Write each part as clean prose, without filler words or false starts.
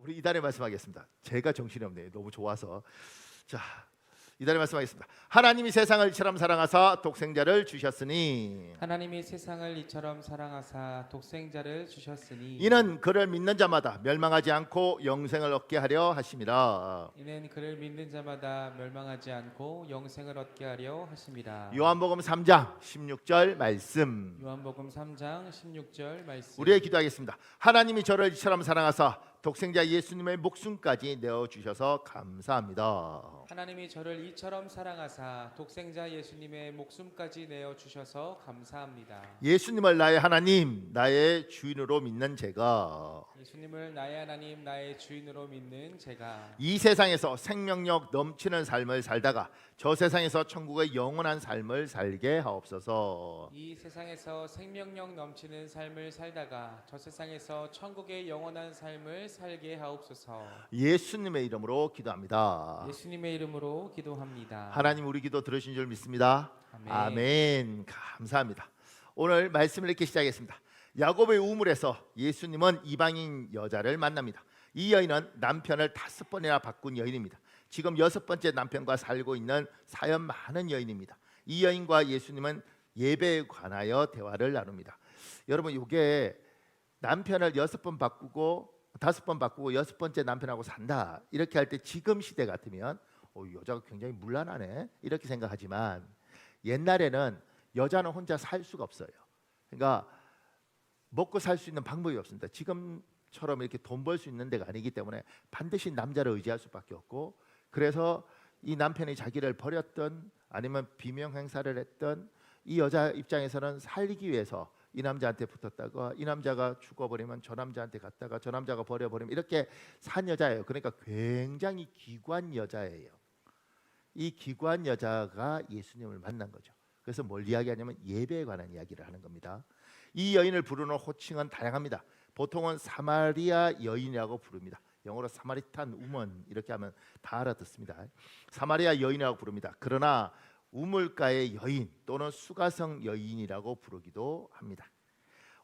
우리 이달의 말씀하겠습니다. 제가 정신이 없네요. 너무 좋아서. 자, 이달의 말씀하겠습니다. 하나님이 세상을 이처럼 사랑하사 독생자를 주셨으니 하나님이 세상을 이처럼 사랑하사 독생자를 주셨으니 이는 그를 믿는 자마다 멸망하지 않고 영생을 얻게 하려 하심이라. 이는 그를 믿는 자마다 멸망하지 않고 영생을 얻게 하려 하심이라. 요한복음 3장 16절 말씀. 요한복음 3장 16절 말씀. 우리의 기도하겠습니다. 하나님이 저를 이처럼 사랑하사 독생자 예수님의 목숨까지 내어 주셔서 감사합니다. 하나님이 저를 이처럼 사랑하사 독생자 예수님의 목숨까지 내어 주셔서 감사합니다. 예수님을 나의 하나님, 나의 주인으로 믿는 제가 예수님을 나의 하나님, 나의 주인으로 믿는 제가 이 세상에서 생명력 넘치는 삶을 살다가 저 세상에서 천국의 영원한 삶을 살게 하옵소서. 이 세상에서 생명력 넘치는 삶을 살다가 저 세상에서 천국의 영원한 삶을 살게 하옵소서. 예수님의 이름으로 기도합니다. 예수님의 이름으로 기도합니다. 하나님 우리 기도 들으신 줄 믿습니다. 아멘. 아멘. 감사합니다. 오늘 말씀을 읽기 시작했습니다. 야곱의 우물에서 예수님은 이방인 여자를 만납니다. 이 여인은 남편을 5번이나 바꾼 여인입니다. 지금 6번째 남편과 살고 있는 사연 많은 여인입니다. 이 여인과 예수님은 예배에 관하여 대화를 나눕니다. 여러분, 이게 남편을 6번 바꾸고 5번 바꾸고 6번째 남편하고 산다 이렇게 할 때 지금 시대 같으면 여자가 굉장히 문란하네 이렇게 생각하지만 옛날에는 여자는 혼자 살 수가 없어요. 그러니까 먹고 살 수 있는 방법이 없습니다. 지금처럼 이렇게 돈 벌 수 있는 데가 아니기 때문에 반드시 남자를 의지할 수밖에 없고, 그래서 이 남편이 자기를 버렸던 아니면 비명 행사를 했던 이 여자 입장에서는 살기 위해서 이 남자한테 붙었다가 이 남자가 죽어버리면 저 남자한테 갔다가 저 남자가 버려버리면 이렇게 산 여자예요. 그러니까 굉장히 기관 여자예요. 이 기관 여자가 예수님을 만난 거죠. 그래서 뭘 이야기하냐면 예배에 관한 이야기를 하는 겁니다. 이 여인을 부르는 호칭은 다양합니다. 보통은 사마리아 여인이라고 부릅니다. 영어로 사마리탄 우먼 이렇게 하면 다 알아듣습니다. 사마리아 여인이라고 부릅니다. 그러나 우물가의 여인 또는 수가성 여인이라고 부르기도 합니다.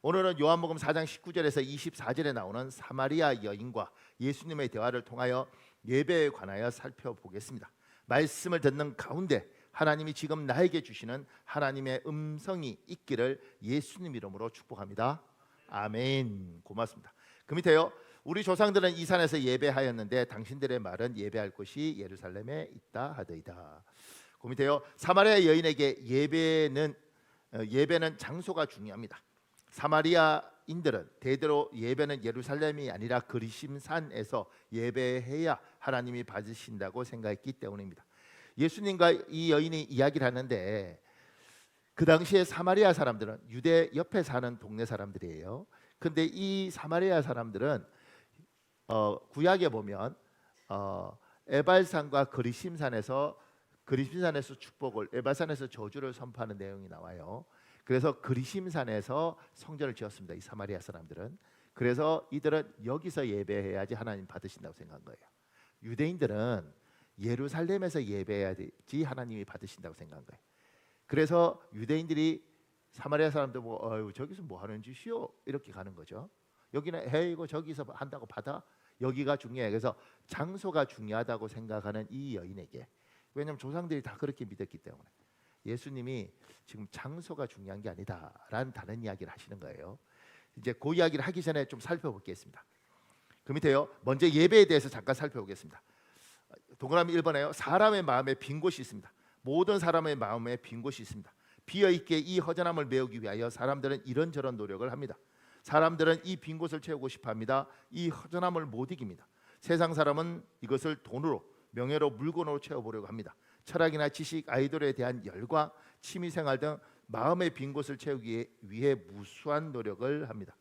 오늘은 요한복음 4장 19절에서 24절에 나오는 사마리아 여인과 예수님의 대화를 통하여 예배에 관하여 살펴보겠습니다. 말씀을 듣는 가운데 하나님이 지금 나에게 주시는 하나님의 음성이 있기를 예수님 이름으로 축복합니다. 아멘. 고맙습니다. 그 밑에요. 우리 조상들은 이 산에서 예배하였는데 당신들의 말은 예배할 곳이 예루살렘에 있다 하더이다. 그 밑에요. 사마리아 여인에게 예배는 장소가 중요합니다. 사마리아인들은 대대로 예배는 예루살렘이 아니라 그리심산에서 예배해야 하나님이 받으신다고 생각했기 때문입니다. 예수님과 이 여인이 이야기를 하는데 그 당시에 사마리아 사람들은 유대 옆에 사는 동네 사람들이에요. 근데 이 사마리아 사람들은 구약에 보면 에발산과 그리심산에서 축복을, 에발산에서 저주를 선포하는 내용이 나와요. 그래서 그리심산에서 성전을 지었습니다. 이 사마리아 사람들은. 그래서 이들은 여기서 예배해야지 하나님 받으신다고 생각한 거예요. 유대인들은 예루살렘에서 예배해야지 하나님이 받으신다고 생각한 거예요. 그래서 유대인들이 사마리아 사람들 보고 저기서 뭐 하는 짓이요? 이렇게 가는 거죠. 여기는 이거 저기서 한다고 받아? 여기가 중요해. 그래서 장소가 중요하다고 생각하는 이 여인에게, 왜냐하면 조상들이 다 그렇게 믿었기 때문에 예수님이 지금 장소가 중요한 게 아니다라는 다른 이야기를 하시는 거예요. 이제 그 이야기를 하기 전에 좀 살펴보겠습니다. 그 밑에요. 먼저 예배에 대해서 잠깐 살펴보겠습니다. 동그라미 1번에요. 사람의 마음에 빈 곳이 있습니다. 모든 사람의 마음에 빈 곳이 있습니다. 비어있게 이 허전함을 메우기 위하여 사람들은 이런저런 노력을 합니다. 사람들은 이 빈 곳을 채우고 싶어 합니다. 이 허전함을 못 이깁니다. 세상 사람은 이것을 돈으로, 명예로, 물건으로 채워보려고 합니다. 철학이나 지식, 아이돌에 대한 열과 취미생활 등 마음의 빈 곳을 채우기 위해 무수한 노력을 합니다.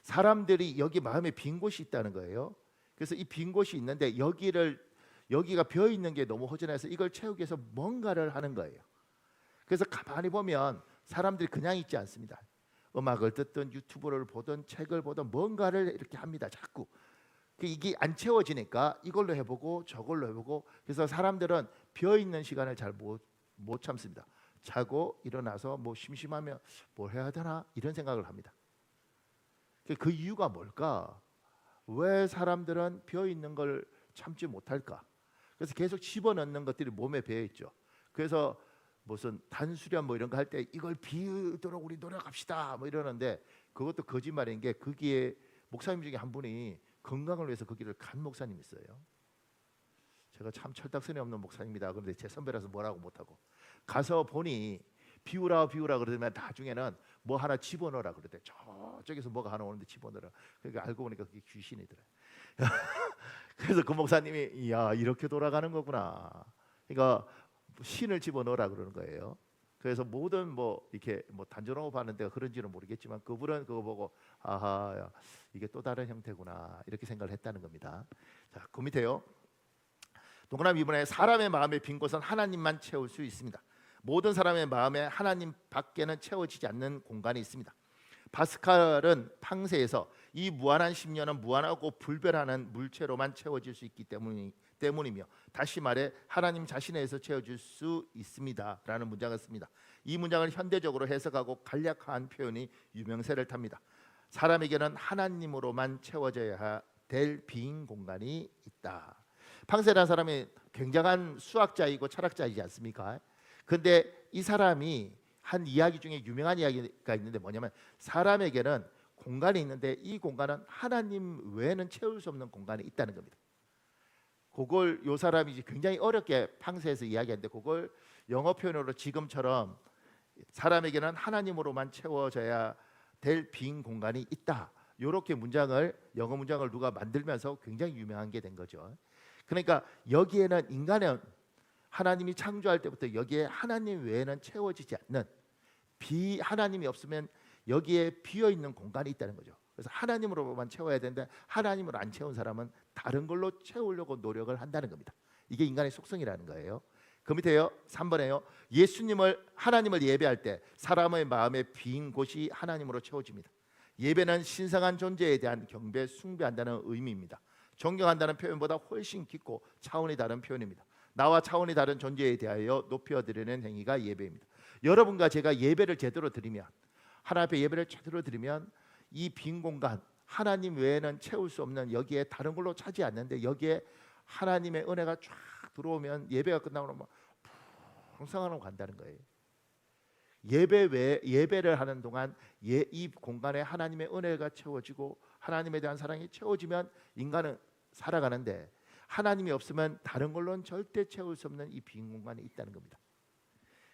사람들이 여기 마음에 빈 곳이 있다는 거예요. 그래서 이 빈 곳이 있는데 여기가 비어 있는 게 너무 허전해서 이걸 채우기 위해서 뭔가를 하는 거예요. 그래서 가만히 보면 사람들이 그냥 있지 않습니다. 음악을 듣든 유튜브를 보든 책을 보든 뭔가를 이렇게 합니다. 자꾸 이게 안 채워지니까 이걸로 해보고 저걸로 해보고, 그래서 사람들은 비어 있는 시간을 잘 못 참습니다. 자고 일어나서 뭐 심심하면 뭘 해야 되나 이런 생각을 합니다. 그 이유가 뭘까? 왜 사람들은 비어 있는 걸 참지 못할까? 그래서 계속 집어넣는 것들이 몸에 배어 있죠. 그래서 무슨 단수련 뭐 이런 거 할 때 이걸 비우도록 우리 노력합시다 뭐 이러는데 그것도 거짓말인 게 거기에 목사님 중에 한 분이 건강을 위해서 거기를 간 목사님 있어요. 제가 참 철딱선이 없는 목사님이다. 그런데 제 선배라서 뭐라고 못하고 가서 보니 비우라 그러면 나중에는 뭐 하나 집어넣으라 그러대. 저쪽에서 뭐가 하나 오는데 집어넣으라. 그러니까 알고 보니까 그게 귀신이더라. 그래서 그 목사님이 이야 이렇게 돌아가는 거구나. 그러니까 신을 집어넣으라 그러는 거예요. 그래서 모든 뭐 이렇게 뭐 단전호흡 하는 데가 그런지는 모르겠지만 그분은 그거 보고 아하 야, 이게 또 다른 형태구나 이렇게 생각을 했다는 겁니다. 자, 그 밑에요. 동그라미 2번에 사람의 마음의 빈 곳은 하나님만 채울 수 있습니다. 모든 사람의 마음에 하나님 밖에는 채워지지 않는 공간이 있습니다. 파스칼은 팡세에서 이 무한한 심령은 무한하고 불변하는 물체로만 채워질 수 있기 때문이며 다시 말해 하나님 자신에서 채워질 수 있습니다 라는 문장을 씁니다. 이 문장을 현대적으로 해석하고 간략한 표현이 유명세를 탑니다. 사람에게는 하나님으로만 채워져야 될 빈 공간이 있다. 팡세라는 사람이 굉장한 수학자이고 철학자이지 않습니까? 근데 이 사람이 한 이야기 중에 유명한 이야기가 있는데 뭐냐면 사람에게는 공간이 있는데 이 공간은 하나님 외에는 채울 수 없는 공간이 있다는 겁니다. 그걸 요 사람이 굉장히 어렵게 팡세에서 이야기하는데 그걸 영어 표현으로 지금처럼 사람에게는 하나님으로만 채워져야 될 빈 공간이 있다. 이렇게 문장을 영어 문장을 누가 만들면서 굉장히 유명한 게 된 거죠. 그러니까 여기에는 인간은 하나님이 창조할 때부터 여기에 하나님 외에는 채워지지 않는 하나님이 없으면 여기에 비어 있는 공간이 있다는 거죠. 그래서 하나님으로만 채워야 되는데 하나님을 안 채운 사람은 다른 걸로 채우려고 노력을 한다는 겁니다. 이게 인간의 속성이라는 거예요. 그 밑에요. 3번에요. 하나님을 예배할 때 사람의 마음에 빈 곳이 하나님으로 채워집니다. 예배는 신성한 존재에 대한 경배, 숭배한다는 의미입니다. 존경한다는 표현보다 훨씬 깊고 차원이 다른 표현입니다. 나와 차원이 다른 존재에 대하여 높여드리는 행위가 예배입니다. 여러분과 제가 예배를 제대로 드리면 하나님 앞에 예배를 제대로 드리면 이 빈 공간 하나님 외에는 채울 수 없는 여기에 다른 걸로 차지 않는데 여기에 하나님의 은혜가 쫙 들어오면 예배가 끝나고 나면 풍성하고 간다는 거예요. 예배를 하는 동안 이 공간에 하나님의 은혜가 채워지고 하나님에 대한 사랑이 채워지면 인간은 살아가는데 하나님이 없으면 다른 걸로는 절대 채울 수 없는 이 빈 공간이 있다는 겁니다.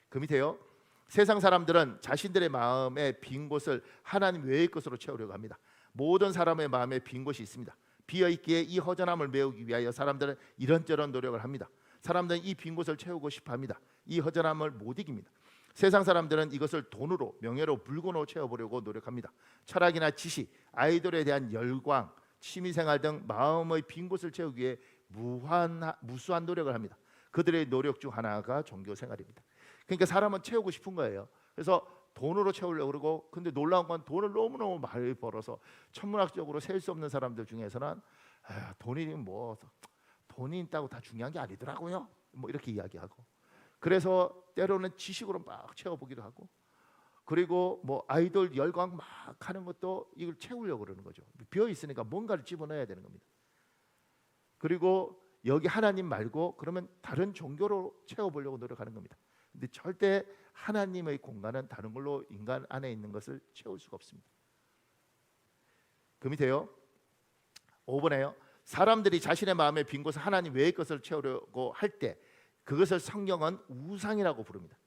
그 밑에요. 세상 사람들은 자신들의 마음의 빈 곳을 하나님 외의 것으로 채우려고 합니다. 모든 사람의 마음에 빈 곳이 있습니다. 비어있기에 이 허전함을 메우기 위하여 사람들은 이런저런 노력을 합니다. 사람들은 이 빈 곳을 채우고 싶어 합니다. 이 허전함을 못 이깁니다. 세상 사람들은 이것을 돈으로, 명예로, 물건으로 채워보려고 노력합니다. 철학이나 지식, 아이돌에 대한 열광, 취미생활 등 마음의 빈 곳을 채우기 위해 무수한 노력을 합니다. 그들의 노력 중 하나가 종교생활입니다. 그러니까 사람은 채우고 싶은 거예요. 그래서 돈으로 채우려고 그러고, 근데 놀라운 건 돈을 너무너무 많이 벌어서 천문학적으로 셀 수 없는 사람들 중에서는 돈이 있다고 다 중요한 게 아니더라고요. 뭐 이렇게 이야기하고, 그래서 때로는 지식으로 막 채워보기도 하고, 그리고 뭐 아이돌 열광 막 하는 것도 이걸 채우려고 그러는 거죠. 비어 있으니까 뭔가를 집어넣어야 되는 겁니다. 그리고 여기 하나님 말고 그러면 다른 종교로 채워보려고 노력하는 겁니다. 근데 절대 하나님의 공간은 다른 걸로 인간 안에 있는 것을 채울 수가 없습니다. 그 밑에요. 5번에요. 사람들이 자신의 마음에 빈 곳을 하나님 외의 것을 채우려고 할 때 그것을 성경은 우상이라고 부릅니다.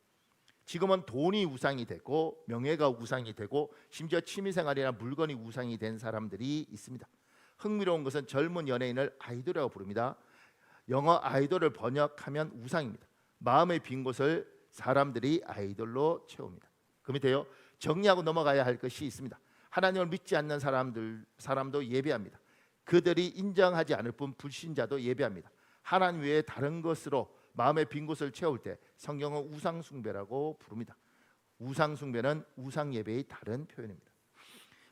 지금은 돈이 우상이 되고 명예가 우상이 되고 심지어 취미생활이나 물건이 우상이 된 사람들이 있습니다. 흥미로운 것은 젊은 연예인을 아이돌이라고 부릅니다. 영어 아이돌을 번역하면 우상입니다. 마음의 빈 곳을 사람들이 아이돌로 채웁니다. 그 밑에요. 정리하고 넘어가야 할 것이 있습니다. 하나님을 믿지 않는 사람도 예배합니다. 그들이 인정하지 않을 뿐 불신자도 예배합니다. 하나님 외에 다른 것으로 마음의 빈 곳을 채울 때 성경은 우상 숭배라고 부릅니다. 우상 숭배는 우상 예배의 다른 표현입니다.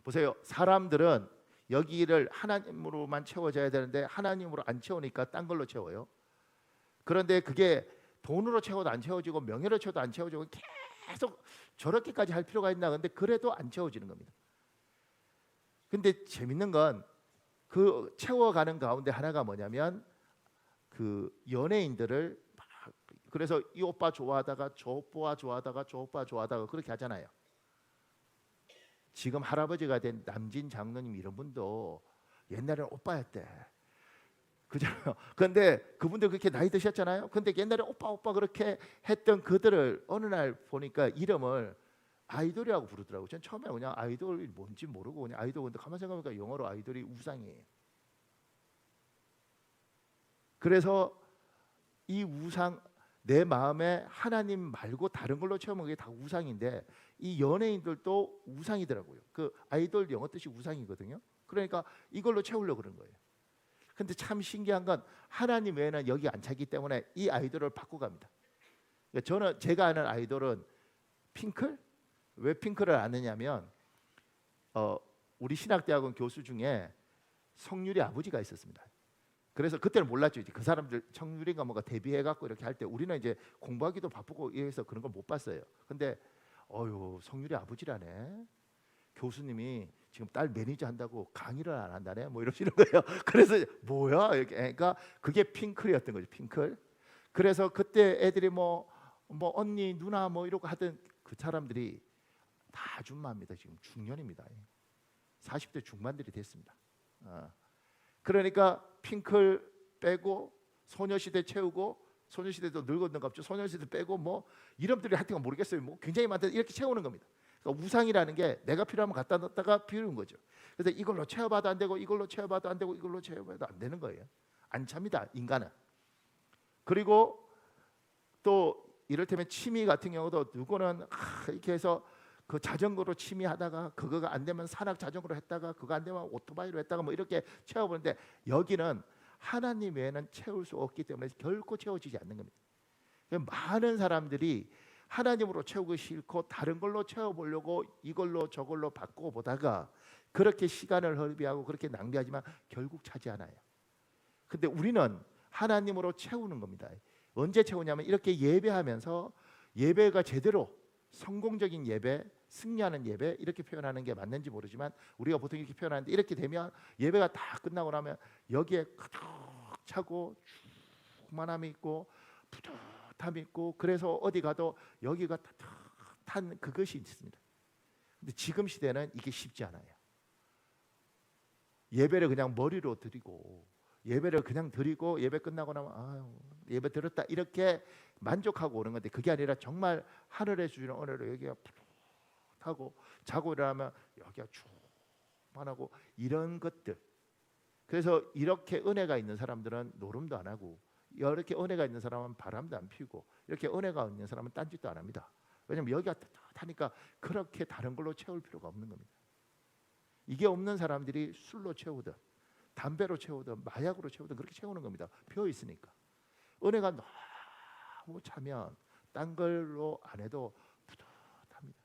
보세요. 사람들은 여기를 하나님으로만 채워져야 되는데 하나님으로 안 채우니까 딴 걸로 채워요. 그런데 그게 돈으로 채워도 안 채워지고 명예로 채워도 안 채워지고 계속 저렇게까지 할 필요가 있나. 근데 그래도 안 채워지는 겁니다. 근데 재밌는 건 그 채워가는 가운데 하나가 뭐냐면 그 연예인들을 막, 그래서 이 오빠 좋아하다가 저 오빠 좋아하다가 저 오빠 좋아하다가 그렇게 하잖아요. 지금 할아버지가 된 남진 장로님 이런 분도 옛날에는 오빠였대. 그잖아요. 그런데 그분들 그렇게 나이 드셨잖아요. 근데 옛날에 오빠 오빠 그렇게 했던 그들을 어느 날 보니까 이름을 아이돌이라고 부르더라고요. 전 처음에 그냥 아이돌이 뭔지 모르고 그냥 아이돌, 근데 가만 생각해보니까 영어로 아이돌이 우상이에요. 그래서 이 우상, 내 마음에 하나님 말고 다른 걸로 채우면 그게 다 우상인데, 이 연예인들도 우상이더라고요. 그 아이돌 영어 뜻이 우상이거든요. 그러니까 이걸로 채우려고 그런 거예요. 근데 참 신기한 건 하나님 외에는 여기 안 차기 때문에 이 아이돌을 바꿔갑니다. 그러니까 저는 제가 아는 아이돌은 핑클? 왜 핑클을 아느냐면 우리 신학대학원 교수 중에 성률이 아버지가 있었습니다. 그래서 그때는 몰랐죠. 이제 그 사람들 청률인가 뭔가 데뷔해갖고 이렇게 할 때 우리는 이제 공부하기도 바쁘고 이래서 그런 걸 못 봤어요. 근데 성률이 아버지라네. 교수님이 지금 딸 매니저 한다고 강의를 안 한다네. 뭐 이러시는 거예요. 그래서 뭐야? 이렇게 그러니까 그게 핑클이었던 거죠. 핑클. 그래서 그때 애들이 뭐 언니 누나 뭐 이러고 하던 그 사람들이 다 아줌마입니다. 지금 중년입니다. 40대 중반들이 됐습니다. 그러니까 핑클 빼고 소녀시대 채우고, 소녀시대도 늙었는가 보죠. 소녀시대 빼고 뭐 이름들이 하여튼 모르겠어요. 뭐 굉장히 많다. 이렇게 채우는 겁니다. 그러니까 우상이라는 게 내가 필요하면 갖다 넣었다가 비우는 거죠. 그래서 이걸로 채워봐도 안 되고 이걸로 채워봐도 안 되고 이걸로 채워봐도 안 되는 거예요. 안 찹니다, 인간은. 그리고 또 이를테면 취미 같은 경우도 누구는 이렇게 해서 그 자전거로 취미하다가 그거가 안 되면 산악 자전거로 했다가 그거 안 되면 오토바이로 했다가 뭐 이렇게 채워보는데, 여기는 하나님 외에는 채울 수 없기 때문에 결코 채워지지 않는 겁니다. 많은 사람들이 하나님으로 채우기 싫고 다른 걸로 채워보려고 이걸로 저걸로 바꿔보다가 그렇게 시간을 허비하고 그렇게 낭비하지만 결국 차지 않아요. 근데 우리는 하나님으로 채우는 겁니다. 언제 채우냐면 이렇게 예배하면서, 예배가 제대로 성공적인 예배, 승리하는 예배, 이렇게 표현하는 게 맞는지 모르지만 우리가 보통 이렇게 표현하는데, 이렇게 되면 예배가 다 끝나고 나면 여기에 가득 차고 충만함이 있고 뿌듯함이 있고, 그래서 어디 가도 여기가 따뜻한 그것이 있습니다. 근데 지금 시대는 이게 쉽지 않아요. 예배를 그냥 머리로 드리고, 예배를 그냥 드리고 예배 끝나고 나면 예배 드렸다 이렇게 만족하고 오는 건데, 그게 아니라 정말 하늘에 주시는 은혜로 여기가 푸릇하고, 자고 일어나면 여기가 충만하고 이런 것들. 그래서 이렇게 은혜가 있는 사람들은 노름도 안 하고, 이렇게 은혜가 있는 사람은 바람도 안 피우고, 이렇게 은혜가 있는 사람은 딴짓도 안 합니다. 왜냐하면 여기가 따뜻하니까 그렇게 다른 걸로 채울 필요가 없는 겁니다. 이게 없는 사람들이 술로 채우든 담배로 채우든 마약으로 채우든 그렇게 채우는 겁니다. 비어 있으니까. 은혜가 너무 차면 딴 걸로 안 해도 뿌듯합니다.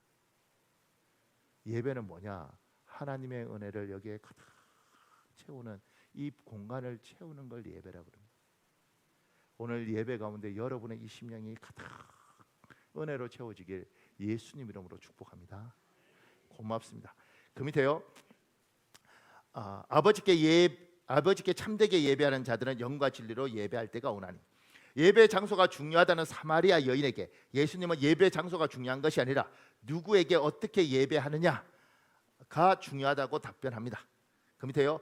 예배는 뭐냐? 하나님의 은혜를 여기에 가득 채우는, 이 공간을 채우는 걸 예배라고 합니다. 오늘 예배 가운데 여러분의 이 심령이 가득 은혜로 채워지길 예수님 이름으로 축복합니다. 고맙습니다. 그 밑에요. 아버지께 참되게 예배하는 자들은 영과 진리로 예배할 때가 오나니. 예배 장소가 중요하다는 사마리아 여인에게 예수님은 예배 장소가 중요한 것이 아니라 누구에게 어떻게 예배하느냐가 중요하다고 답변합니다. 그 밑에요.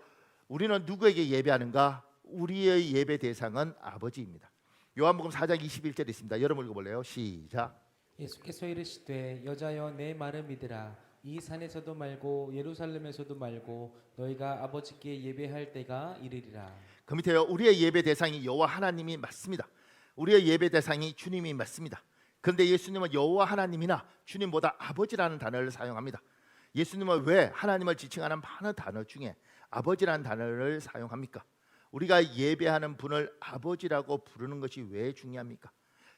우리는 누구에게 예배하는가? 우리의 예배 대상은 아버지입니다. 요한복음 4장 21절에 있습니다. 여러분 읽어볼래요? 시작. 예수께서 이르시되 여자여 내 말을 믿으라. 이 산에서도 말고 예루살렘에서도 말고 너희가 아버지께 예배할 때가 이르리라. 그 밑에요. 우리의 예배 대상이 여호와 하나님이 맞습니다. 우리의 예배 대상이 주님이 맞습니다. 그런데 예수님은 여호와 하나님이나 주님보다 아버지라는 단어를 사용합니다. 예수님은 왜 하나님을 지칭하는 많은 단어 중에 아버지라는 단어를 사용합니까? 우리가 예배하는 분을 아버지라고 부르는 것이 왜 중요합니까?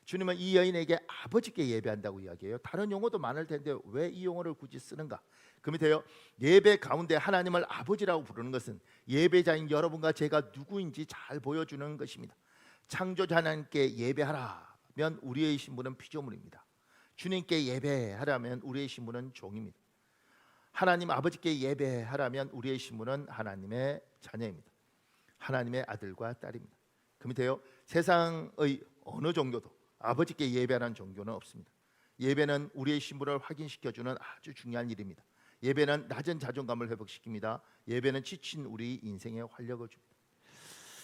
주님은 이 여인에게 아버지께 예배한다고 이야기해요. 다른 용어도 많을 텐데 왜 이 용어를 굳이 쓰는가? 그 밑에요. 예배 가운데 하나님을 아버지라고 부르는 것은 예배자인 여러분과 제가 누구인지 잘 보여주는 것입니다. 창조자 하나님께 예배하라면 우리의 신분은 피조물입니다. 주님께 예배하라면 우리의 신분은 종입니다. 하나님 아버지께 예배하라면 우리의 신분은 하나님의 자녀입니다. 하나님의 아들과 딸입니다. 그 밑에요. 세상의 어느 종교도 아버지께 예배하는 종교는 없습니다. 예배는 우리의 신분을 확인시켜주는 아주 중요한 일입니다. 예배는 낮은 자존감을 회복시킵니다. 예배는 지친 우리 인생에 활력을 줍니다.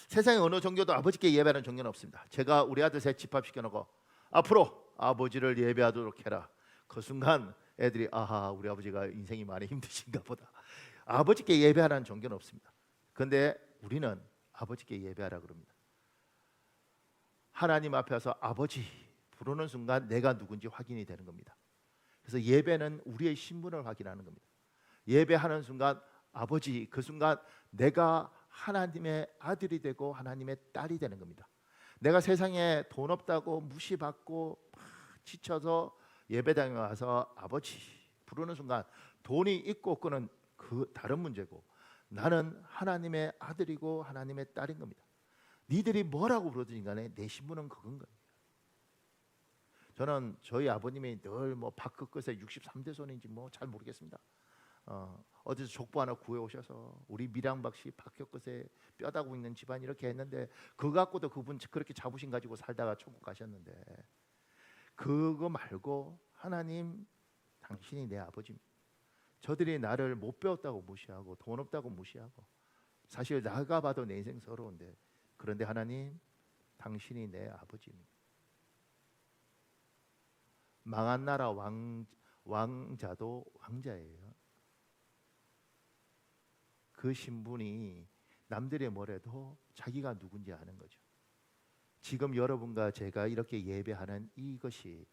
세상의 어느 종교도 아버지께 예배하는 종교는 없습니다. 제가 우리 아들 셋 집합시켜놓고 앞으로 아버지를 예배하도록 해라. 그 순간 애들이 아하, 우리 아버지가 인생이 많이 힘드신가 보다. 아버지께 예배하라는 종교는 없습니다. 그런데 우리는 아버지께 예배하라 그럽니다. 하나님 앞에서 아버지 부르는 순간 내가 누군지 확인이 되는 겁니다. 그래서 예배는 우리의 신분을 확인하는 겁니다. 예배하는 순간 아버지, 그 순간 내가 하나님의 아들이 되고 하나님의 딸이 되는 겁니다. 내가 세상에 돈 없다고 무시받고 지쳐서 예배당에 와서 아버지 부르는 순간 돈이 있고 없고는 그 다른 문제고 나는 하나님의 아들이고 하나님의 딸인 겁니다. 니들이 뭐라고 부르든 간에 내 신분은 그건 거예요. 저는 저희 아버님이 늘 뭐 밥그릇에 63대 손인지 뭐 잘 모르겠습니다. 어디서 족보 하나 구해 오셔서 우리 밀양박씨 박격끝에 뼈다구 있는 집안 이렇게 했는데 그거 갖고도 그분 그렇게 자부심 가지고 살다가 천국 가셨는데 그거 말고 하나님 당신이 내 아버지입니다. 저들이 나를 못 배웠다고 무시하고 돈 없다고 무시하고 사실 나가 봐도 내 인생 서러운데 그런데 하나님 당신이 내 아버지입니다. 망한 나라 왕자도 왕자예요. 그 신분이 남들이 뭐래도 자기가 누군지 아는 거죠. 지금 여러분과 제가 이렇게 예배하는 이것이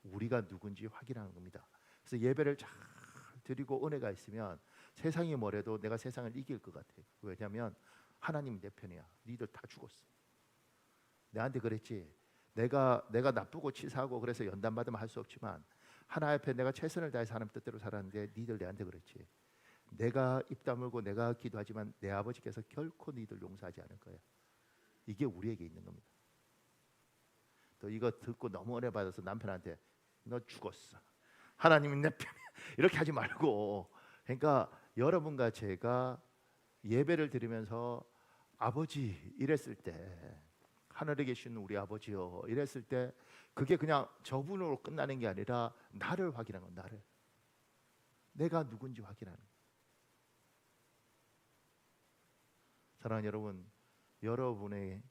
우리가 누군지 확인하는 겁니다. 그래서 예배를 잘 드리고 은혜가 있으면 세상이 뭐래도 내가 세상을 이길 것 같아요. 왜냐하면 하나님 내 편이야. 니들 다 죽었어. 내한테 그랬지. 내가 나쁘고 치사하고 그래서 연단 받으면 할 수 없지만 하나님 앞에 내가 최선을 다해서 하나님 뜻대로 살았는데 니들 내한테 그랬지. 내가 입 다물고 내가 기도하지만 내 아버지께서 결코 니들 용서하지 않을 거야. 이게 우리에게 있는 겁니다. 또 이거 듣고 너무 은혜 받아서 남편한테 너 죽었어. 하나님이 내 편이야. 이렇게 하지 말고 그러니까 여러분과 제가 예배를 드리면서 아버지 이랬을 때 하늘에 계신 우리 아버지요 이랬을 때 그게 그냥 저분으로 끝나는 게 아니라 나를 확인하는 거예요. 나를 내가 누군지 확인하는 거예요. 사랑하는 여러분, 여러분의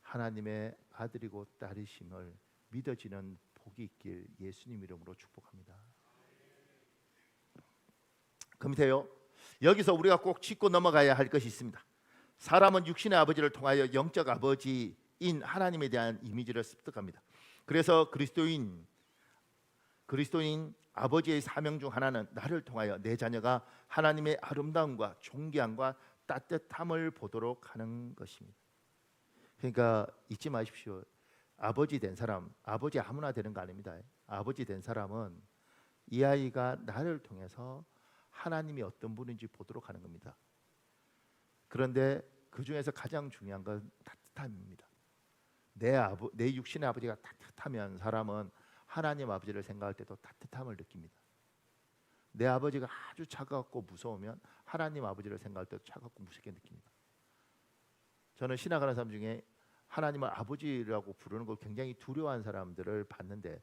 하나님의 아들이고 딸이심을 믿어지는 복이 있길 예수님 이름으로 축복합니다. 그 밑에요. 여기서 우리가 꼭 짚고 넘어가야 할 것이 있습니다. 사람은 육신의 아버지를 통하여 영적 아버지인 하나님에 대한 이미지를 습득합니다. 그래서 그리스도인 아버지의 사명 중 하나는 나를 통하여 내 자녀가 하나님의 아름다움과 존귀함과 따뜻함을 보도록 하는 것입니다. 그러니까 잊지 마십시오. 아버지 된 사람, 아버지 아무나 되는 거 아닙니다. 아버지 된 사람은 이 아이가 나를 통해서 하나님이 어떤 분인지 보도록 하는 겁니다. 그런데 그 중에서 가장 중요한 건 따뜻함입니다. 내 육신의 아버지가 따뜻하면 사람은 하나님 아버지를 생각할 때도 따뜻함을 느낍니다. 내 아버지가 아주 차갑고 무서우면 하나님 아버지를 생각할 때도 차갑고 무섭게 느낍니다. 저는 신학하는 사람 중에 하나님을 아버지라고 부르는 걸 굉장히 두려워하는 사람들을 봤는데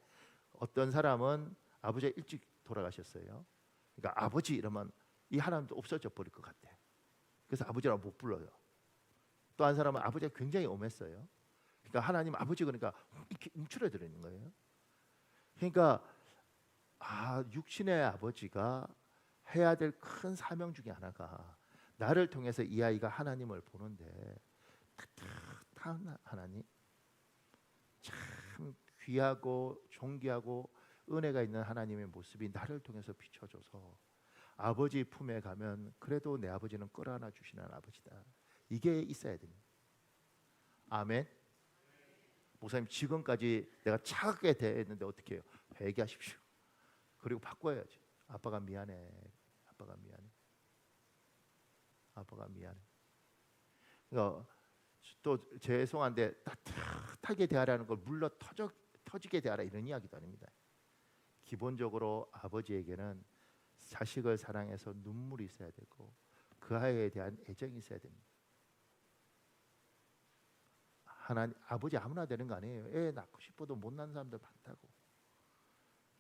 어떤 사람은 아버지가 일찍 돌아가셨어요. 그러니까 아버지 이러면 이 하나님도 없어져 버릴 것 같아. 그래서 아버지라고 못 불러요. 또 한 사람은 아버지가 굉장히 엄했어요. 그러니까 하나님 아버지 그러니까 이렇게 움츠러들어 있는 거예요. 그러니까 육신의 아버지가 해야 될 큰 사명 중에 하나가 나를 통해서 이 아이가 하나님을 보는데 따뜻한 하나님, 참 귀하고 존귀하고 은혜가 있는 하나님의 모습이 나를 통해서 비춰져서 아버지 품에 가면 그래도 내 아버지는 끌어안아 주시는 아버지다. 이게 있어야 됩니다. 아멘. 목사님 지금까지 내가 차갑게 대했는데 어떻게 해요? 회개하십시오. 그리고 바꿔야지. 아빠가 미안해. 아빠가 미안해. 아빠가 미안해. 그러니까 또 죄송한데 따뜻하게 대하라는 걸 물러 터지게 대하라 이런 이야기도 아닙니다. 기본적으로 아버지에게는 자식을 사랑해서 눈물이 있어야 되고 그 아이에 대한 애정이 있어야 됩니다. 하나님 아버지 아무나 되는 거 아니에요. 애 낳고 싶어도 못 낳는 사람들 많다고.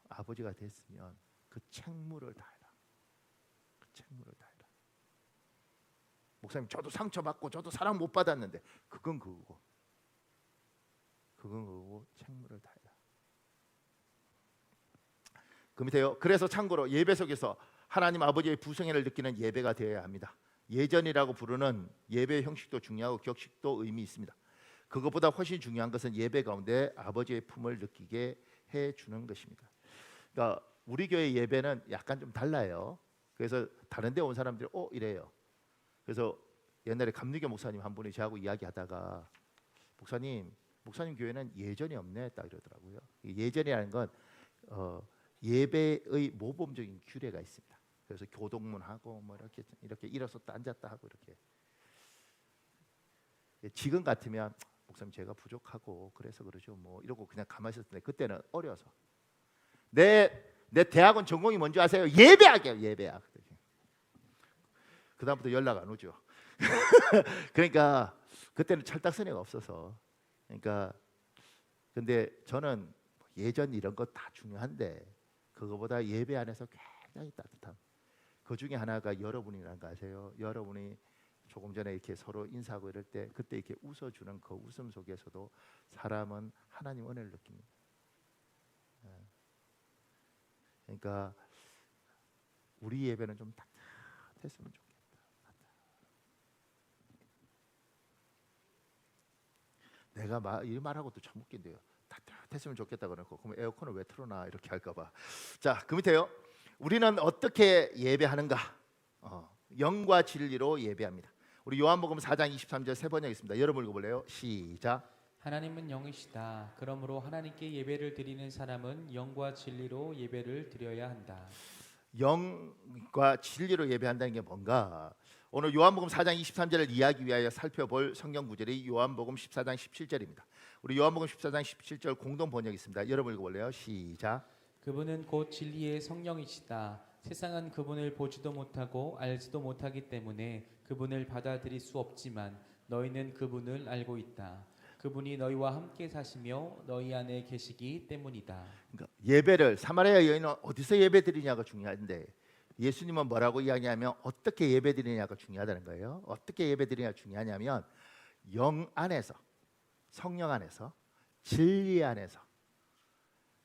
아버지가 됐으면 그 책무를 다해라. 그 책무를 다해라. 목사님 저도 상처받고 저도 사랑 못 받았는데 그건 그거고 책무를 다해라. 그 밑에요. 그래서 참고로 예배 속에서 하나님 아버지의 부성애를 느끼는 예배가 되어야 합니다. 예전이라고 부르는 예배 형식도 중요하고 격식도 의미 있습니다. 그것보다 훨씬 중요한 것은 예배 가운데 아버지의 품을 느끼게 해주는 것입니다. 그러니까 우리 교회 예배는 약간 좀 달라요. 그래서 다른 데 온 사람들이 이래요. 그래서 옛날에 감리교 목사님 한 분이 저하고 이야기하다가 목사님 교회는 예전이 없네 딱 이러더라고요. 예전이라는 건 예배의 모범적인 규례가 있습니다. 그래서 교동문하고 뭐 이렇게 일어섰다 앉았다 하고 이렇게. 지금 같으면 목사님 제가 부족하고 그래서 그러죠 뭐 이러고 그냥 가만히 있었을 텐데 그때는 어려서 내 대학원 전공이 뭔지 아세요? 예배학이에요. 예배학. 그 다음부터 연락 안 오죠. 그러니까 그때는 철딱서니가 없어서 그러니까 근데 저는 예전 이런 거 다 중요한데 그거보다 예배 안에서 굉장히 따뜻함. 그 중에 하나가 여러분이라는 거 아세요? 여러분이 조금 전에 이렇게 서로 인사하고 이럴 때 그때 이렇게 웃어주는 그 웃음 속에서도 사람은 하나님 은혜를 느낍니다. 그러니까 우리 예배는 좀 따뜻했으면 좋겠다. 내가 이 말하고도 참 웃긴데요. 따뜻했으면 좋겠다 그러고 그럼 에어컨을 왜 틀어놔 이렇게 할까봐. 자, 그 밑에요. 우리는 어떻게 예배하는가? 영과 진리로 예배합니다. 우리 요한복음 4장 23절 세 번역 있습니다. 여러분 읽어볼래요? 시작. 하나님은 영이시다. 그러므로 하나님께 예배를 드리는 사람은 영과 진리로 예배를 드려야 한다. 영과 진리로 예배한다는 게 뭔가? 오늘 요한복음 4장 23절을 이해하기 위하여 살펴볼 성경 구절이 요한복음 14장 17절입니다. 우리 요한복음 14장 17절 공동 번역 있습니다. 여러분 읽어볼래요? 시작. 그분은 곧 진리의 성령이시다. 세상은 그분을 보지도 못하고 알지도 못하기 때문에 그분을 받아들일 수 없지만 너희는 그분을 알고 있다. 그분이 너희와 함께 사시며 너희 안에 계시기 때문이다. 그러니까 예배를 사마리아 여인은 어디서 예배드리냐가 중요한데 예수님은 뭐라고 이야기하면 어떻게 예배드리냐가 중요하다는 거예요. 어떻게 예배드리냐가 중요하냐면 영 안에서 성령 안에서 진리 안에서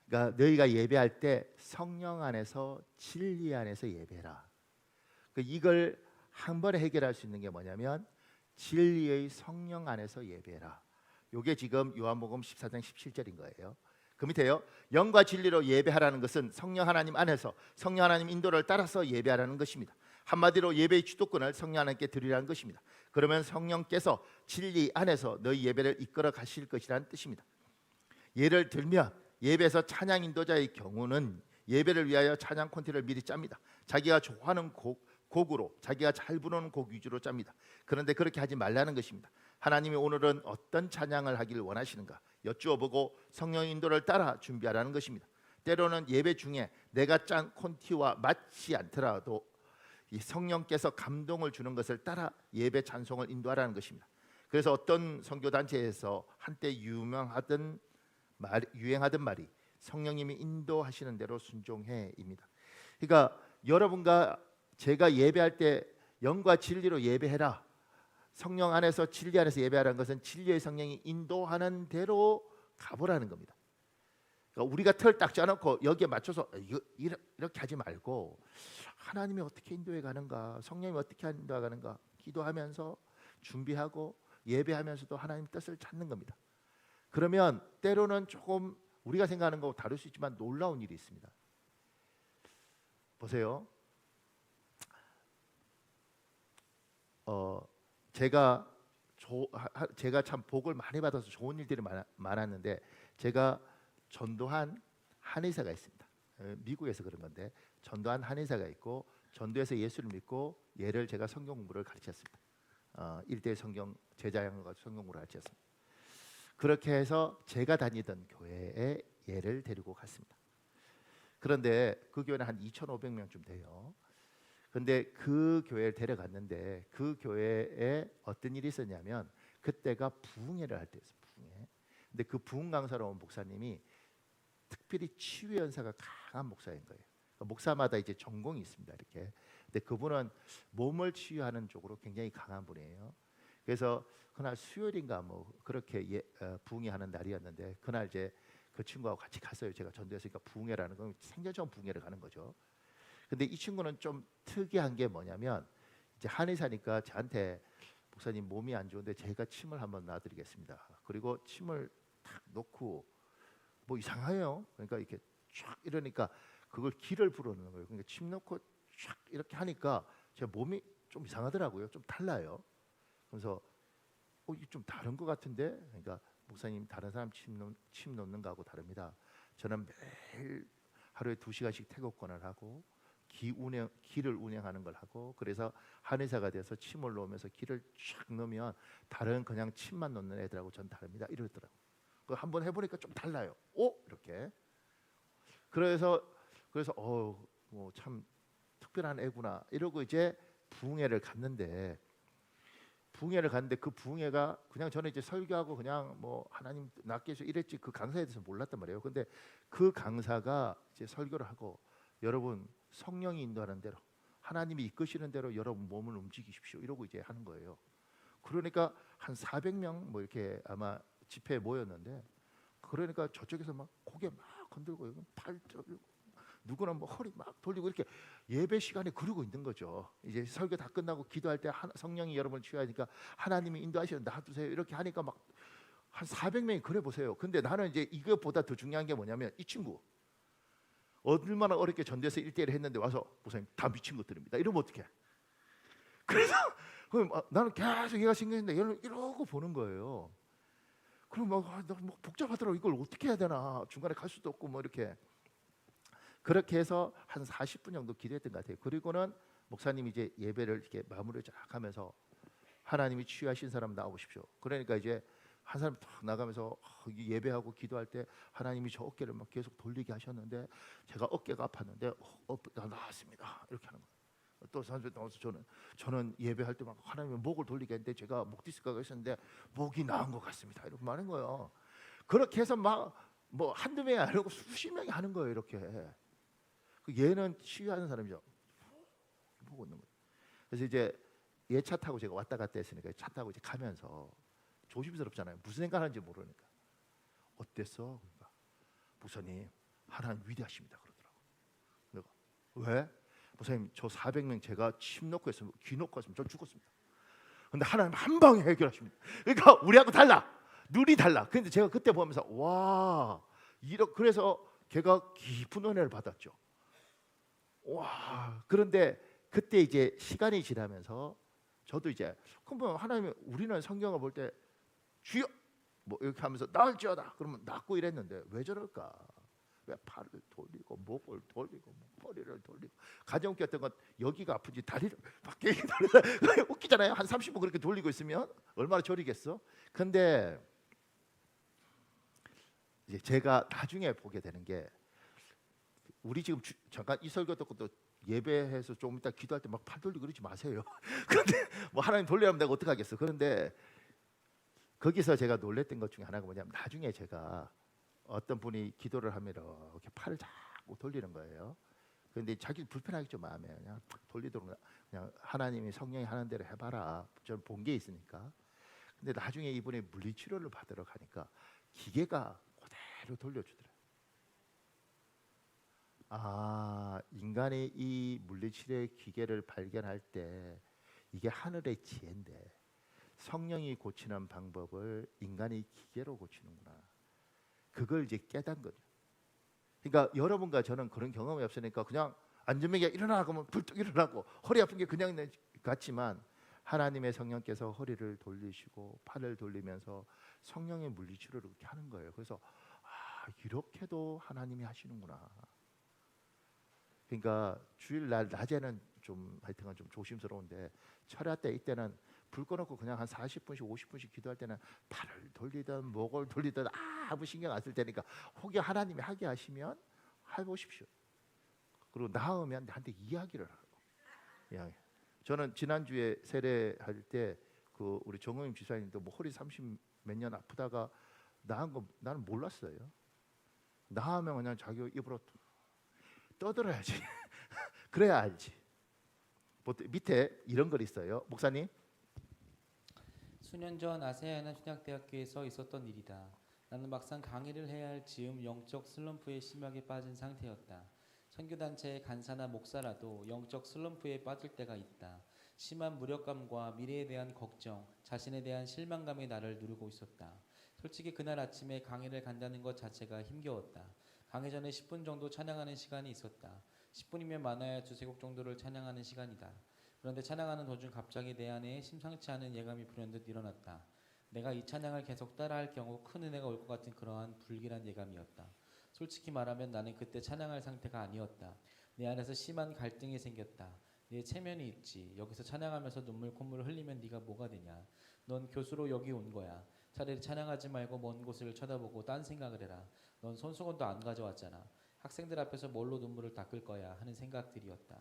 그러니까 너희가 예배할 때 성령 안에서 진리 안에서 예배라. 이걸 한 번에 해결할 수 있는 게 뭐냐면 진리의 성령 안에서 예배라. 이게 지금 요한복음 14장 17절인 거예요. 그 밑에요. 영과 진리로 예배하라는 것은 성령 하나님 안에서 성령 하나님 인도를 따라서 예배하라는 것입니다. 한마디로 예배의 주도권을 성령 하나님께 드리라는 것입니다. 그러면 성령께서 진리 안에서 너희 예배를 이끌어 가실 것이라는 뜻입니다. 예를 들면 예배에서 찬양 인도자의 경우는 예배를 위하여 찬양 콘티를 미리 짭니다. 자기가 좋아하는 곡으로 자기가 잘 부르는 곡 위주로 짭니다. 그런데 그렇게 하지 말라는 것입니다. 하나님이 오늘은 어떤 찬양을 하기를 원하시는가 여쭈어보고 성령의 인도를 따라 준비하라는 것입니다. 때로는 예배 중에 내가 짠 콘티와 맞지 않더라도 이 성령께서 감동을 주는 것을 따라 예배 찬송을 인도하라는 것입니다. 그래서 어떤 선교단체에서 한때 유행하던 말이 성령님이 인도하시는 대로 순종해입니다. 그러니까 여러분과 제가 예배할 때 영과 진리로 예배해라. 성령 안에서 진리 안에서 예배하라는 것은 진리의 성령이 인도하는 대로 가보라는 겁니다. 그러니까 우리가 틀 딱 짜놓고 여기에 맞춰서 이렇게 하지 말고 하나님이 어떻게 인도해 가는가, 성령이 어떻게 인도해 가는가 기도하면서 준비하고 예배하면서도 하나님 뜻을 찾는 겁니다. 그러면 때로는 조금 우리가 생각하는 거하고 다를 수 있지만 놀라운 일이 있습니다. 보세요. 제가 참 복을 많이 받아서 좋은 일들이 많았는데 제가 전도한 한의사가 있습니다. 미국에서 그런 건데 전도한 한의사가 있고 전도에서 예수를 믿고 얘를 제가 성경 공부를 가르쳤습니다. 1대1 성경 제자양과 성경 공부를 가르쳤습니다. 그렇게 해서 제가 다니던 교회에 얘를 데리고 갔습니다. 그런데 그 교회는 한 2,500명쯤 돼요. 근데 그 교회를 데려갔는데 그 교회에 어떤 일이 있었냐면 그때가 부흥회를 할 때였어요. 부흥회. 근데 그 부흥 강사로 온 목사님이 특별히 치유 연사가 강한 목사인 거예요. 그러니까 목사마다 이제 전공이 있습니다. 이렇게. 근데 그분은 몸을 치유하는 쪽으로 굉장히 강한 분이에요. 그래서 그날 수요일인가 뭐 그렇게 부흥회 하는 날이었는데 그날 이제 그 친구하고 같이 갔어요. 제가 전도했으니까 부흥회라는 건 생전처럼 부흥회를 가는 거죠. 근데 이 친구는 좀 특이한 게 뭐냐면 이제 한의사니까 저한테 목사님 몸이 안 좋은데 제가 침을 한번 놔드리겠습니다. 그리고 침을 탁 놓고 뭐 이상해요. 그러니까 이렇게 쫙 이러니까 그걸 기를 부르는 거예요. 그러니까 침 놓고 쫙 이렇게 하니까 제 몸이 좀 이상하더라고요. 좀 달라요. 그래서 이게 좀 다른 것 같은데, 그러니까 목사님 다른 사람 침 놓는 거하고 다릅니다. 저는 매일 하루에 2시간씩 태극권을 하고 기를 운영하는 걸 하고 그래서 한의사가 돼서 침을 놓으면서 기를 쫙 넣으면 다른 그냥 침만 놓는 애들하고 전 다릅니다. 이러더라고. 그 한번 해보니까 좀 달라요. 이렇게. 그래서 뭐 참 특별한 애구나 이러고 이제 부흥회를 갔는데 그 부흥회가 그냥 저는 이제 설교하고 그냥 뭐 하나님 낫게 해서 이랬지 그 강사에 대해서 몰랐단 말이에요. 근데 그 강사가 이제 설교를 하고 여러분 성령이 인도하는 대로 하나님이 이끄시는 대로 여러분 몸을 움직이십시오 이러고 이제 하는 거예요. 그러니까 한 400명 뭐 이렇게 아마 집회에 모였는데 그러니까 저쪽에서 막 고개 막 흔들고 팔 들고 누구나 뭐 허리 막 돌리고 이렇게 예배 시간에 그러고 있는 거죠. 이제 설교 다 끝나고 기도할 때 성령이 여러분을 치유하니까 하나님이 인도하시는 놔두세요 이렇게 하니까 막 한 400명이 그래 보세요. 근데 나는 이제 이것보다 더 중요한 게 뭐냐면 이 친구 얼마나 어렵게 전도해서 1대1 했는데 와서 목사님 다 미친 것들입니다. 이러면 어떡해? 그래서 나는 계속 얘가 신경인데 이러고 보는 거예요. 그럼 뭐 복잡하더라고. 이걸 어떻게 해야 되나 중간에 갈 수도 없고 뭐 이렇게 그렇게 해서 한 40분 정도 기도했던 것 같아요. 그리고는 목사님이 이제 예배를 이렇게 마무리를 쫙 하면서 하나님이 치유하신 사람 나오십시오. 그러니까 이제 한 사람 탁 나가면서 예배하고 기도할 때 하나님이 저 어깨를 막 계속 돌리게 하셨는데 제가 어깨가 아팠는데 나 나았습니다. 이렇게 하는 거예요. 또 사람들 나와서 저는 예배할 때 막 하나님의 목을 돌리게 했는데 제가 목 디스크가 있었는데 목이 나은 것 같습니다. 이렇게 말하는 거예요. 그렇게 해서 막 뭐 한두 명이 아니고 수십 명이 하는 거예요. 이렇게. 얘는 치유하는 사람이죠. 보고 있는 거예요. 그래서 이제 얘 차 타고 제가 왔다 갔다 했으니까 차 타고 이제 가면서 조심스럽잖아요. 무슨 생각하는지 모르니까. 어땠어? 그러니까 목사님 하나님 위대하십니다. 그러더라고. 내가 왜? 목사님 저 400명 제가 침 놓고 했으면 귀 놓고 했으면 전 죽었습니다. 근데 하나님 한 방에 해결하십니다. 그러니까 우리하고 달라. 눈이 달라. 근데 제가 그때 보면서 와 그래서 걔가 깊은 은혜를 받았죠. 와 그런데 그때 이제 시간이 지나면서 저도 이제 그럼 하나님 우리는 성경을 볼 때 주여 뭐 이렇게 하면서 나을지어다 그러면 낫고 이랬는데 왜 저럴까? 왜 팔을 돌리고 목을 돌리고 머리를 돌리고 가장 웃겼던 건 여기가 아픈지 다리를 막 이렇게 돌리고 웃기잖아요. 한 30분 그렇게 돌리고 있으면 얼마나 저리겠어? 근데 이제 제가 나중에 보게 되는 게 우리 지금 잠깐 이 설교 듣고 또 예배해서 좀 이따 기도할 때 막 팔 돌리고 그러지 마세요. 근데 뭐 하나님 돌리라면 내가 어떡하겠어. 그런데 거기서 제가 놀랬던 것 중에 하나가 뭐냐면 나중에 제가 어떤 분이 기도를 하면 이렇게 팔을 자꾸 돌리는 거예요. 그런데 자기 불편하겠죠 마음에. 그냥 돌리도록 그냥 하나님이 성령이 하는 대로 해봐라. 저는 본 게 있으니까. 근데 나중에 이분이 물리치료를 받으러 가니까 기계가 그대로 돌려주더라고요. 인간이 이 물리치료의 기계를 발견할 때 이게 하늘의 지혜인데 성령이 고치는 방법을 인간이 기계로 고치는구나. 그걸 이제 깨닫은 거죠. 그러니까 여러분과 저는 그런 경험이 없으니까 그냥 안전뱅이가 일어나 그러면 불뚝 일어나고 허리 아픈 게 그냥 같지만 하나님의 성령께서 허리를 돌리시고 팔을 돌리면서 성령의 물리치료를 그렇게 하는 거예요. 그래서 이렇게도 하나님이 하시는구나. 그러니까 주일날 낮에는 좀 하여튼간 좀 조심스러운데 철야 때 이때는 불 꺼놓고 그냥 한 40분씩 50분씩 기도할 때는 팔을 돌리든 목을 돌리든 아무 신경 안 쓸 테니까 혹여 하나님이 하게 하시면 해보십시오. 그리고 나으면 나한테 이야기를 하고. 이야기. 저는 지난주에 세례할 때 그 우리 정호임 지사님도 뭐 허리 30 몇 년 아프다가 나은 거 나는 몰랐어요. 나으면 그냥 자기 입으로 떠들어야지. 그래야 알지. 밑에 이런 글 있어요. 목사님. 수년 전 아세아나 신학대학교에서 있었던 일이다. 나는 막상 강의를 해야 할 즈음 영적 슬럼프에 심하게 빠진 상태였다. 선교단체의 간사나 목사라도 영적 슬럼프에 빠질 때가 있다. 심한 무력감과 미래에 대한 걱정, 자신에 대한 실망감이 나를 누르고 있었다. 솔직히 그날 아침에 강의를 간다는 것 자체가 힘겨웠다. 강의 전에 10분 정도 찬양하는 시간이 있었다. 10분이면 많아야 두세 곡 정도를 찬양하는 시간이다. 그런데 찬양하는 도중 갑자기 내 안에 심상치 않은 예감이 불현듯 일어났다. 내가 이 찬양을 계속 따라할 경우 큰 은혜가 올 것 같은 그러한 불길한 예감이었다. 솔직히 말하면 나는 그때 찬양할 상태가 아니었다. 내 안에서 심한 갈등이 생겼다. 내 체면이 있지. 여기서 찬양하면서 눈물 콧물을 흘리면 네가 뭐가 되냐. 넌 교수로 여기 온 거야. 차라리 찬양하지 말고 먼 곳을 쳐다보고 딴 생각을 해라. 넌 손수건도 안 가져왔잖아. 학생들 앞에서 뭘로 눈물을 닦을 거야 하는 생각들이었다.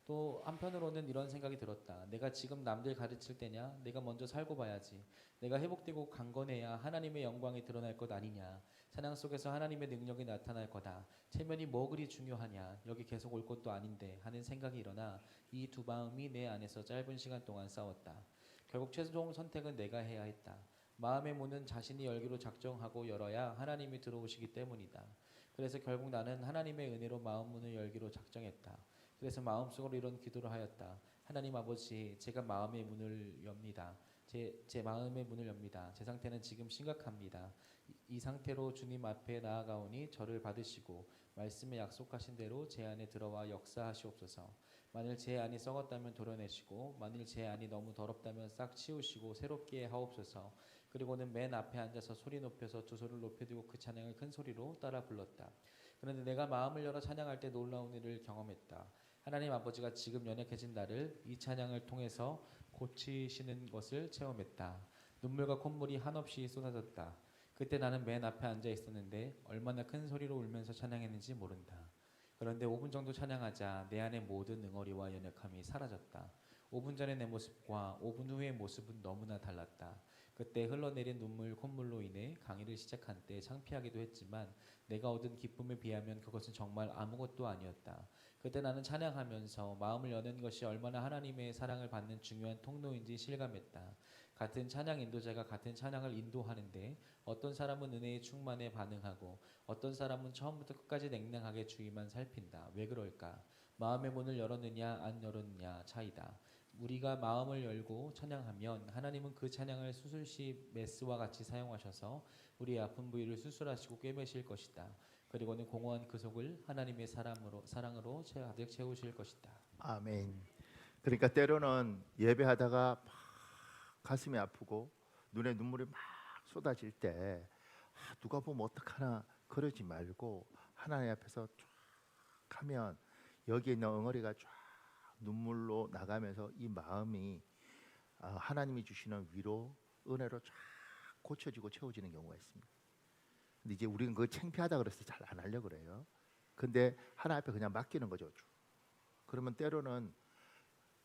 또 한편으로는 이런 생각이 들었다. 내가 지금 남들 가르칠 때냐? 내가 먼저 살고 봐야지. 내가 회복되고 강건해야 하나님의 영광이 드러날 것 아니냐. 찬양 속에서 하나님의 능력이 나타날 거다. 체면이 뭐 그리 중요하냐. 여기 계속 올 것도 아닌데 하는 생각이 일어나 이 두 마음이 내 안에서 짧은 시간 동안 싸웠다. 결국 최종 선택은 내가 해야 했다. 마음의 문은 자신이 열기로 작정하고 열어야 하나님이 들어오시기 때문이다. 그래서 결국 나는 하나님의 은혜로 마음 문을 열기로 작정했다. 그래서 마음속으로 이런 기도를 하였다. 하나님 아버지, 제가 마음의 문을 엽니다. 제 마음의 문을 엽니다. 제 상태는 지금 심각합니다. 이 상태로 주님 앞에 나아가오니 저를 받으시고 말씀에 약속하신 대로 제 안에 들어와 역사하시옵소서. 만일 제 안이 썩었다면 도려내시고 만일 제 안이 너무 더럽다면 싹 치우시고 새롭게 하옵소서. 그리고는 맨 앞에 앉아서 소리 높여서 두 손을 높여들고 그 찬양을 큰 소리로 따라 불렀다. 그런데 내가 마음을 열어 찬양할 때 놀라운 일을 경험했다. 하나님 아버지가 지금 연약해진 나를 이 찬양을 통해서 고치시는 것을 체험했다. 눈물과 콧물이 한없이 쏟아졌다. 그때 나는 맨 앞에 앉아 있었는데 얼마나 큰 소리로 울면서 찬양했는지 모른다. 그런데 5분 정도 찬양하자 내 안의 모든 응어리와 연약함이 사라졌다. 5분 전의 내 모습과 5분 후의 모습은 너무나 달랐다. 그때 흘러내린 눈물, 콧물로 인해 강의를 시작한 때 창피하기도 했지만 내가 얻은 기쁨에 비하면 그것은 정말 아무것도 아니었다. 그때 나는 찬양하면서 마음을 여는 것이 얼마나 하나님의 사랑을 받는 중요한 통로인지 실감했다. 같은 찬양 인도자가 같은 찬양을 인도하는데 어떤 사람은 은혜의 충만에 반응하고 어떤 사람은 처음부터 끝까지 냉랭하게 주의만 살핀다. 왜 그럴까? 마음의 문을 열었느냐 안 열었느냐 차이다. 우리가 마음을 열고 찬양하면 하나님은 그 찬양을 수술시 메스와 같이 사용하셔서 우리의 아픈 부위를 수술하시고 꿰매실 것이다. 그리고는 공허한 그 속을 하나님의 사랑으로 가득 채우실 것이다. 아멘. 그러니까 때로는 예배하다가 막 가슴이 아프고 눈에 눈물이 막 쏟아질 때 누가 보면 어떡하나 그러지 말고 하나님 앞에서 쫙 하면 여기에 있는 엉어리가 쫙 눈물로 나가면서 이 마음이 하나님이 주시는 위로 은혜로 쫙 고쳐지고 채워지는 경우가 있습니다. 근데 이제 우리는 그거 창피하다 그래서 잘 안 하려고 그래요. 근데 하나님 앞에 그냥 맡기는 거죠. 그러면 때로는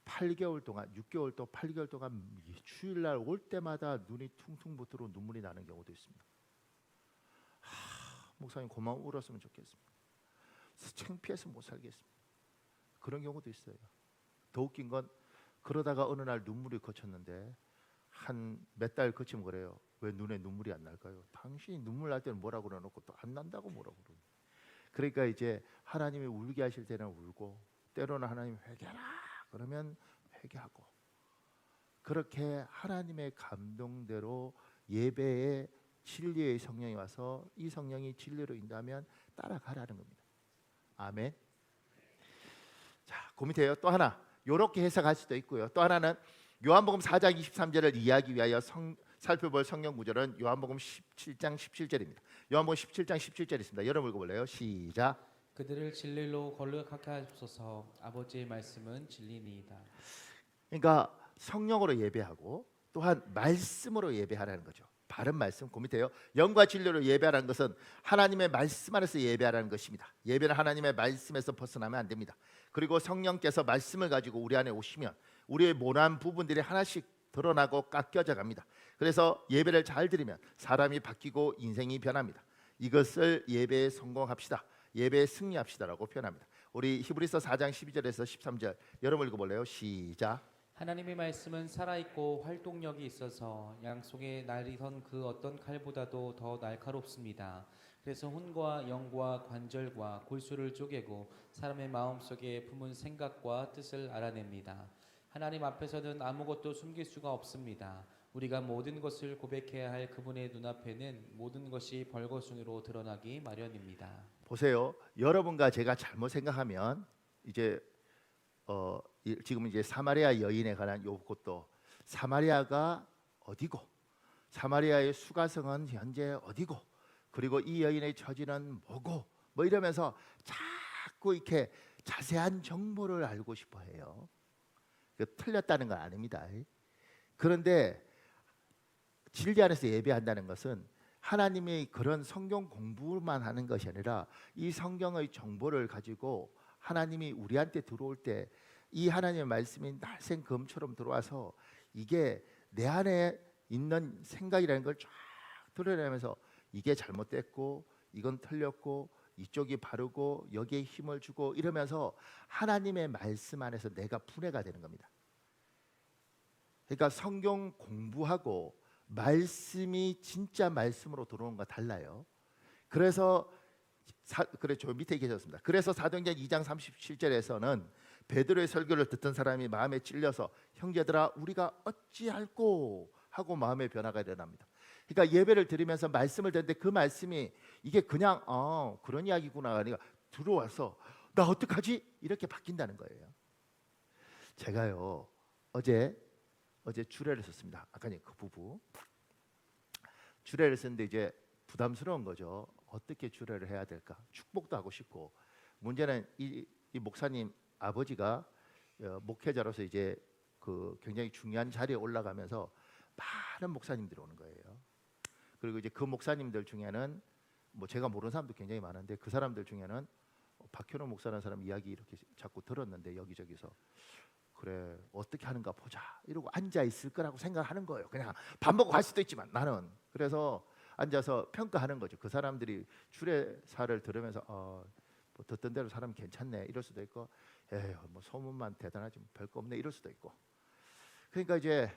8개월 동안 6개월 동안 8개월 동안 주일날 올 때마다 눈이 퉁퉁 붓도록 눈물이 나는 경우도 있습니다. 목사님 그만 울었으면 좋겠습니다. 창피해서 못 살겠습니다. 그런 경우도 있어요. 더 웃긴 건 그러다가 어느 날 눈물이 거쳤는데 한 몇 달 거치면 그래요. 왜 눈에 눈물이 안 날까요? 당신이 눈물 날 때는 뭐라고 그러놓고 또 안 난다고 뭐라고 그러고. 그러니까 이제 하나님이 울게 하실 때는 울고 때로는 하나님 회개하라 그러면 회개하고 그렇게 하나님의 감동대로 예배에 진리의 성령이 와서 이 성령이 진리로 인도하면 따라가라는 겁니다. 아멘. 자, 그 밑에요. 또 하나 이렇게 해석할 수도 있고요. 또 하나는 요한복음 4장 23절을 이해하기 위하여 살펴볼 성경 구절은 요한복음 17장 17절입니다. 요한복음 17장 17절 있습니다. 여러분 읽어볼래요? 시작. 그들을 진리로 거룩하게 하옵소서. 아버지의 말씀은 진리니이다. 그러니까 성령으로 예배하고 또한 말씀으로 예배하라는 거죠. 바른 말씀, 그 밑에요. 영과 진리로 예배하라는 것은 하나님의 말씀 안에서 예배하라는 것입니다. 예배는 하나님의 말씀에서 벗어나면 안 됩니다. 그리고 성령께서 말씀을 가지고 우리 안에 오시면 우리의 모난 부분들이 하나씩 드러나고 깎여져 갑니다. 그래서 예배를 잘 드리면 사람이 바뀌고 인생이 변합니다. 이것을 예배에 성공합시다, 예배에 승리합시다라고 표현합니다. 우리 히브리서 4장 12절에서 13절 여러분 읽어볼래요? 시작. 하나님의 말씀은 살아있고 활동력이 있어서 양속에 날리던 그 어떤 칼보다도 더 날카롭습니다. 그래서 혼과 영과 관절과 골수를 쪼개고 사람의 마음속에 품은 생각과 뜻을 알아냅니다. 하나님 앞에서는 아무것도 숨길 수가 없습니다. 우리가 모든 것을 고백해야 할 그분의 눈앞에는 모든 것이 벌거순으로 드러나기 마련입니다. 보세요. 여러분과 제가 잘못 생각하면 이제 지금 이제 사마리아 여인에 관한 요것도 사마리아가 어디고 사마리아의 수가성은 현재 어디고 그리고 이 여인의 처지는 뭐고 뭐 이러면서 자꾸 이렇게 자세한 정보를 알고 싶어 해요. 틀렸다는 건 아닙니다. 그런데 진리 안에서 예배한다는 것은 하나님의 그런 성경 공부만 하는 것이 아니라 이 성경의 정보를 가지고 하나님이 우리한테 들어올 때 이 하나님의 말씀이 날쌘 검처럼 들어와서 이게 내 안에 있는 생각이라는 걸 쫙 드러내면서 이게 잘못됐고 이건 틀렸고 이쪽이 바르고 여기에 힘을 주고 이러면서 하나님의 말씀 안에서 내가 분해가 되는 겁니다. 그러니까 성경 공부하고 말씀이 진짜 말씀으로 들어오는 거 달라요. 그래서 저 밑에 계셨습니다. 그래서 사도행전 2장 37절에서는 베드로의 설교를 듣던 사람이 마음에 찔려서 형제들아 우리가 어찌할꼬 하고 마음의 변화가 일어납니다. 그러니까 예배를 드리면서 말씀을 듣는데 그 말씀이 이게 그냥 그런 이야기구나 그러니까 들어와서 나 어떡하지? 이렇게 바뀐다는 거예요. 제가요 어제 주례를 썼습니다. 아까 그 부부 주례를 썼는데 이제 부담스러운 거죠. 어떻게 주례를 해야 될까? 축복도 하고 싶고 문제는 이 목사님 아버지가 목회자로서 이제 그 굉장히 중요한 자리에 올라가면서 많은 목사님들이 오는 거예요. 그리고 이제 그 목사님들 중에는 뭐 제가 모르는 사람도 굉장히 많은데 그 사람들 중에는 박현호 목사라는 사람 이야기 이렇게 자꾸 들었는데 여기저기서 그래 어떻게 하는가 보자 이러고 앉아 있을 거라고 생각하는 거예요. 그냥 밥 먹고 갈 수도 있지만 나는 그래서 앉아서 평가하는 거죠. 그 사람들이 주례사를 들으면서 뭐 듣던 대로 사람 괜찮네 이럴 수도 있고 에휴 뭐 소문만 대단하지 뭐 별거 없네 이럴 수도 있고 그러니까 이제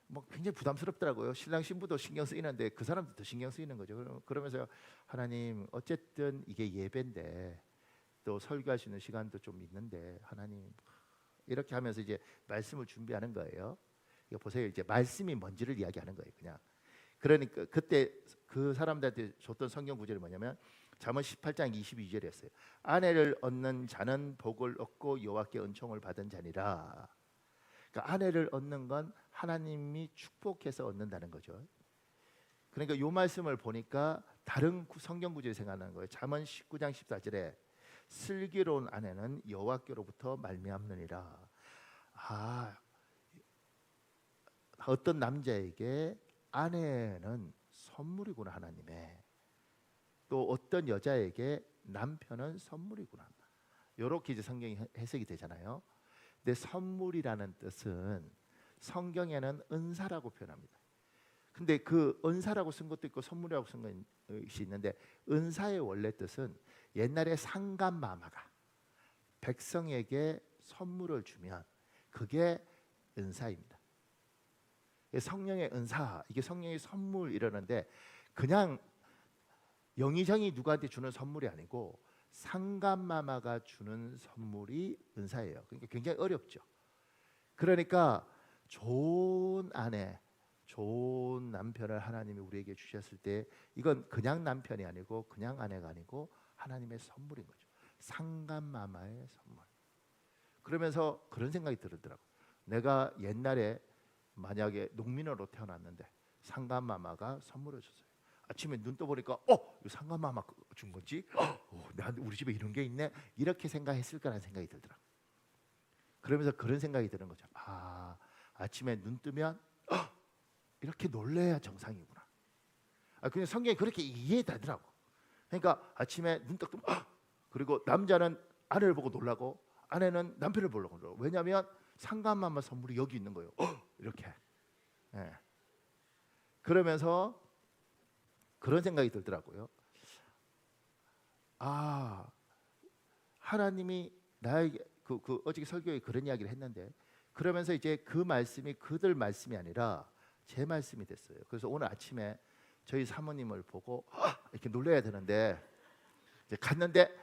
뭐 굉장히 부담스럽더라고요. 신랑 신부도 신경 쓰이는데 그 사람도 더 신경 쓰이는 거죠. 그러면서 하나님 어쨌든 이게 예배인데 또 설교할 수 있는 시간도 좀 있는데 하나님 이렇게 하면서 이제 말씀을 준비하는 거예요. 이거 보세요. 이제 말씀이 뭔지를 이야기하는 거예요. 그냥 그러니까 그때 그 사람들한테 줬던 성경 구절이 뭐냐면 잠언 18장 22절이었어요. 아내를 얻는 자는 복을 얻고 여호와께 은총을 받은 자니라. 그러니까 아내를 얻는 건 하나님이 축복해서 얻는다는 거죠. 그러니까 이 말씀을 보니까 다른 성경 구절이 생각나는 거예요. 잠언 19장 14절에 슬기로운 아내는 여호와께로부터 말미암느니라. 어떤 남자에게 아내는 선물이구나 하나님의. 또 어떤 여자에게 남편은 선물이구나. 이렇게 이제 성경이 해석이 되잖아요. 근데 선물이라는 뜻은 성경에는 은사라고 표현합니다. 근데 그 은사라고 쓴 것도 있고 선물이라고 쓴 것이 있는데 은사의 원래 뜻은 옛날에 상감마마가 백성에게 선물을 주면 그게 은사입니다. 성령의 은사, 이게 성령의 선물 이러는데 그냥 영의정이 누구한테 주는 선물이 아니고 상감마마가 주는 선물이 은사예요. 그러니까 굉장히 어렵죠. 그러니까 좋은 아내, 좋은 남편을 하나님이 우리에게 주셨을 때 이건 그냥 남편이 아니고 그냥 아내가 아니고 하나님의 선물인 거죠. 상감마마의 선물. 그러면서 그런 생각이 들더라고. 내가 옛날에 만약에 농민으로 태어났는데 상감마마가 선물을 줬어요. 아침에 눈 떠보니까 이거 상감마마 준 거지? 우리 집에 이런 게 있네? 이렇게 생각했을 거라는 생각이 들더라고. 그러면서 그런 생각이 드는 거죠. 아침에 눈 뜨면 이렇게 놀래야 정상이구나. 그냥 성경이 그렇게 이해되더라고. 그러니까 아침에 눈 딱 뜨면 그리고 남자는 아내를 보고 놀라고 아내는 남편을 보려고 놀라고. 왜냐하면 상간마마 선물이 여기 있는 거예요. 이렇게. 예. 그러면서 그런 생각이 들더라고요. 하나님이 나에게 어저께 설교에 그런 이야기를 했는데, 그러면서 이제 그 말씀이 그들 말씀이 아니라 제 말씀이 됐어요. 그래서 오늘 아침에 저희 사모님을 보고 이렇게 놀래야 되는데 이제 갔는데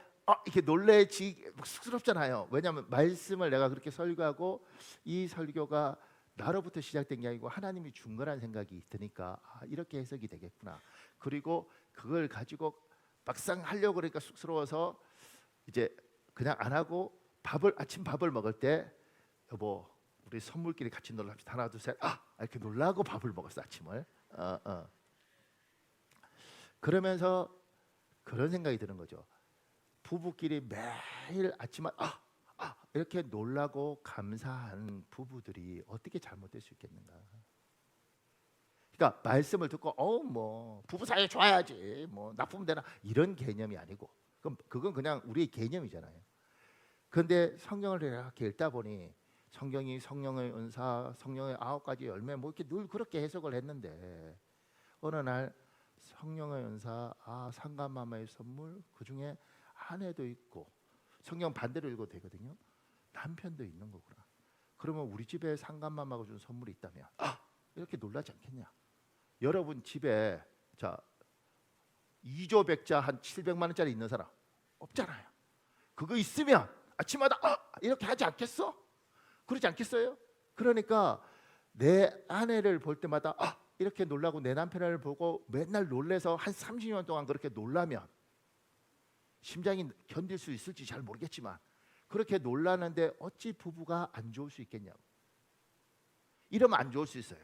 이렇게 놀래지 쑥스럽잖아요. 왜냐하면 말씀을 내가 그렇게 설교하고 이 설교가 나로부터 시작된 게 아니고 하나님이 준 거라는 생각이 드니까 이렇게 해석이 되겠구나. 그리고 그걸 가지고 막상 하려고 그러니까 쑥스러워서 이제 그냥 안 하고 아침 밥을 먹을 때 여보 우리 선물끼리 같이 놀라 합시다. 하나 둘 셋 이렇게 놀라고 밥을 먹었어 아침을. 그러면서 그런 생각이 드는 거죠. 부부끼리 매일 아침에 이렇게 놀라고 감사하는 부부들이 어떻게 잘못될 수 있겠는가? 그러니까 말씀을 듣고 뭐 부부 사이 좋아야지 뭐 나쁘면 되나 이런 개념이 아니고 그건 그냥 우리의 개념이잖아요. 그런데 성경을 이렇게 읽다 보니 성경이 성령의 은사, 성령의 9가지 열매 뭐 이렇게 늘 그렇게 해석을 했는데 어느 날 성령의 은사, 상간마마의 선물, 그 중에 아내도 있고 성경 반대로 읽어도 되거든요. 남편도 있는 거구나. 그러면 우리 집에 상간마마가 준 선물이 있다면 이렇게 놀라지 않겠냐? 여러분 집에 2조 백자 한 700만 원짜리 있는 사람 없잖아요. 그거 있으면 아침마다 이렇게 하지 않겠어? 그러지 않겠어요? 그러니까 내 아내를 볼 때마다 이렇게 놀라고 내 남편을 보고 맨날 놀래서 한 30년 동안 그렇게 놀라면 심장이 견딜 수 있을지 잘 모르겠지만 그렇게 놀라는데 어찌 부부가 안 좋을 수 있겠냐고. 이러면 안 좋을 수 있어요.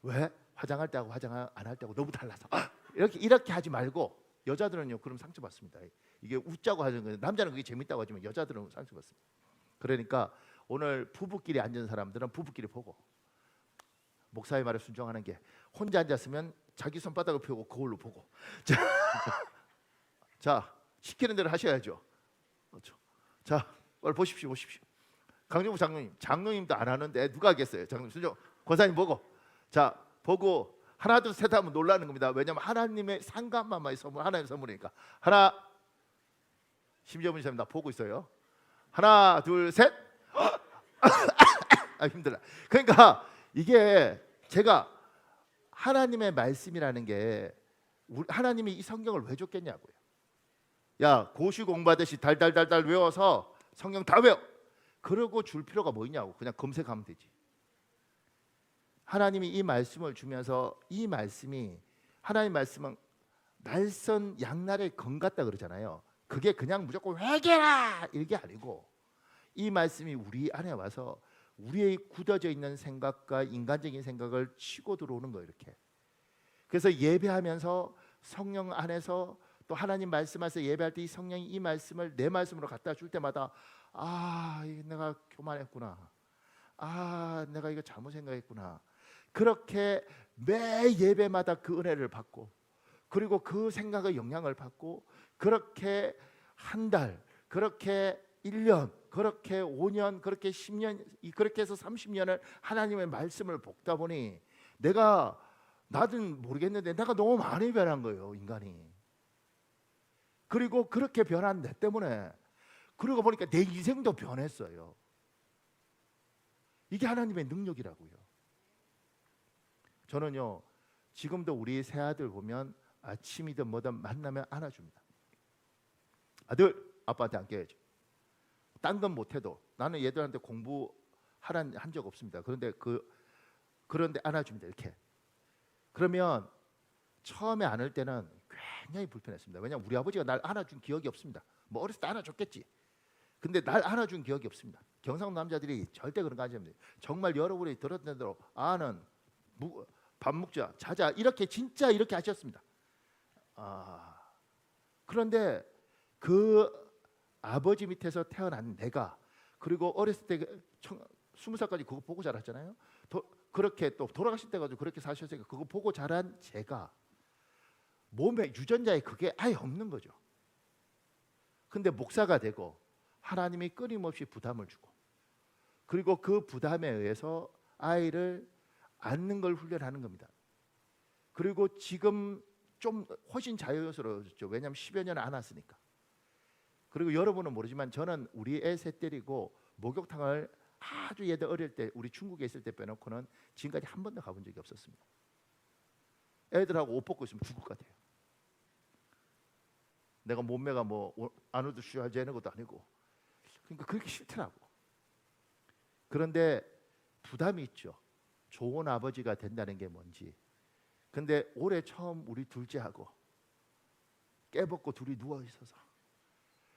왜? 화장할 때하고 화장 안 할 때하고 너무 달라서 이렇게 하지 말고. 여자들은요 그럼 상처받습니다. 이게 웃자고 하는 거예요. 남자는 그게 재밌다고 하지만 여자들은 상처받습니다. 그러니까 오늘 부부끼리 앉은 사람들은 부부끼리 보고 목사의 말에 순종하는 게 혼자 앉았으면 자기 손바닥을 펴고 거울로 보고 자 시키는 대로 하셔야죠. 그렇죠. 자 오늘 보십시오. 강정부 장로님도 안 하는데 누가 하겠어요? 장로님 순종 권사님 보고 보고 하나 둘 셋 하면 놀라는 겁니다. 왜냐하면 하나님의 상간마마의 선물, 하나님의 선물이니까. 하나, 심지어 나 보고 있어요. 하나 둘 셋. 힘들다. 그러니까 이게 제가 하나님의 말씀이라는 게 하나님이 이 성경을 왜 줬겠냐고요. 야 고시 공부하듯이 달달달달 외워서 성경 다 외워. 그러고 줄 필요가 뭐 있냐고. 그냥 검색하면 되지. 하나님이 이 말씀을 주면서 이 말씀이 하나님 말씀은 날선 양날의 검 같다 그러잖아요. 그게 그냥 무조건 회개라 이게 아니고 이 말씀이 우리 안에 와서 우리의 굳어져 있는 생각과 인간적인 생각을 치고 들어오는 거예요. 이렇게. 그래서 예배하면서 성령 안에서 또 하나님 말씀하면서 예배할 때 이 성령이 이 말씀을 내 말씀으로 갖다 줄 때마다 내가 교만했구나. 내가 이거 잘못 생각했구나. 그렇게 매 예배마다 그 은혜를 받고 그리고 그 생각의 영향을 받고 그렇게 한 달, 그렇게 1년, 그렇게 5년, 그렇게 10년, 그렇게 해서 30년을 하나님의 말씀을 볶다 보니 나는 모르겠는데 내가 너무 많이 변한 거예요, 인간이. 그리고 그렇게 변한 내 때문에 그러고 보니까 내 인생도 변했어요. 이게 하나님의 능력이라고요. 저는요 지금도 우리 새 아들 보면 아침이든 뭐든 만나면 안아줍니다. 아들 아빠한테 안겨야지. 딴 건 못해도 나는 얘들한테 공부하란 한 적 없습니다. 그런데 안아줍니다. 이렇게. 그러면 처음에 안을 때는 굉장히 불편했습니다. 왜냐하면 우리 아버지가 날 안아준 기억이 없습니다. 뭐 어렸을 때 안아줬겠지. 근데 날 안아준 기억이 없습니다. 경상도 남자들이 절대 그런 거 하지 않습니다. 정말 여러분이 들었던 대로 밥 먹자, 자자 이렇게 진짜 이렇게 하셨습니다. 그런데 그 아버지 밑에서 태어난 내가 그리고 어렸을 때 20살까지 그거 보고 자랐잖아요. 그렇게 또 돌아가실 때까지 그렇게 사셨으니까 그거 보고 자란 제가 몸에 유전자에 그게 아예 없는 거죠. 근데 목사가 되고 하나님이 끊임없이 부담을 주고, 그리고 그 부담에 의해서 아이를 안는 걸 훈련하는 겁니다. 그리고 지금 좀 훨씬 자유스러워졌죠. 왜냐하면 10여 년 안 왔으니까. 그리고 여러분은 모르지만 저는 우리 애 셋 데리고 목욕탕을 아주 얘들 어릴 때 우리 중국에 있을 때 빼놓고는 지금까지 한 번도 가본 적이 없었습니다. 애들하고 옷 벗고 있으면 죽을 것 같아요. 내가 몸매가 뭐 안우도 쉬어야되는 것도 아니고, 그러니까 그렇게 싫더라고. 그런데 부담이 있죠. 좋은 아버지가 된다는 게 뭔지. 근데 올해 처음 우리 둘째하고 깨벗고 둘이 누워 있어서,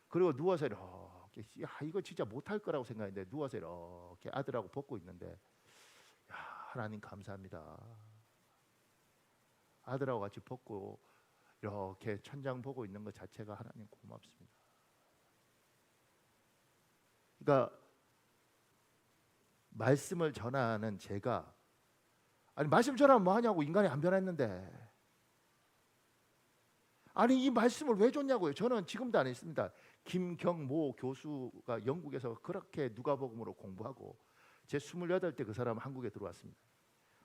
그리고 누워서 이렇게, 야, 이거 진짜 못할 거라고 생각했는데 누워서 이렇게 아들하고 벗고 있는데, 야, 하나님 감사합니다. 아들하고 같이 벗고 이렇게 천장 보고 있는 것 자체가 하나님 고맙습니다. 그러니까 말씀을 전하는 제가, 아니 말씀 전하면 뭐 하냐고, 인간이 안 변했는데. 아니 이 말씀을 왜 줬냐고요. 저는 지금도 안 했습니다. 김경모 교수가 영국에서 그렇게 누가복음으로 공부하고, 제 28때 그 사람 한국에 들어왔습니다.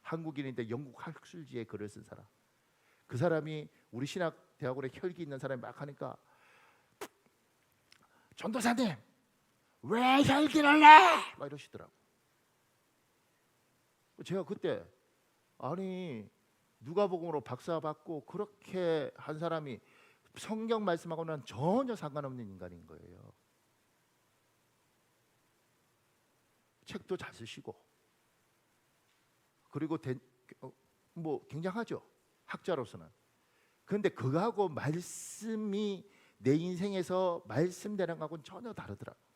한국인인데 영국 학술지에 글을 쓴 사람. 그 사람이 우리 신학대학원에 혈기 있는 사람이 막 하니까, 전도사님 왜 혈기를 내? 막 이러시더라고. 제가 그때, 아니 누가복음으로 박사 받고 그렇게 한 사람이 성경 말씀하고는 전혀 상관없는 인간인 거예요. 책도 잘 쓰시고, 그리고 뭐 굉장하죠, 학자로서는. 그런데 그거하고 말씀이 내 인생에서 말씀되는 거하고는 전혀 다르더라고요.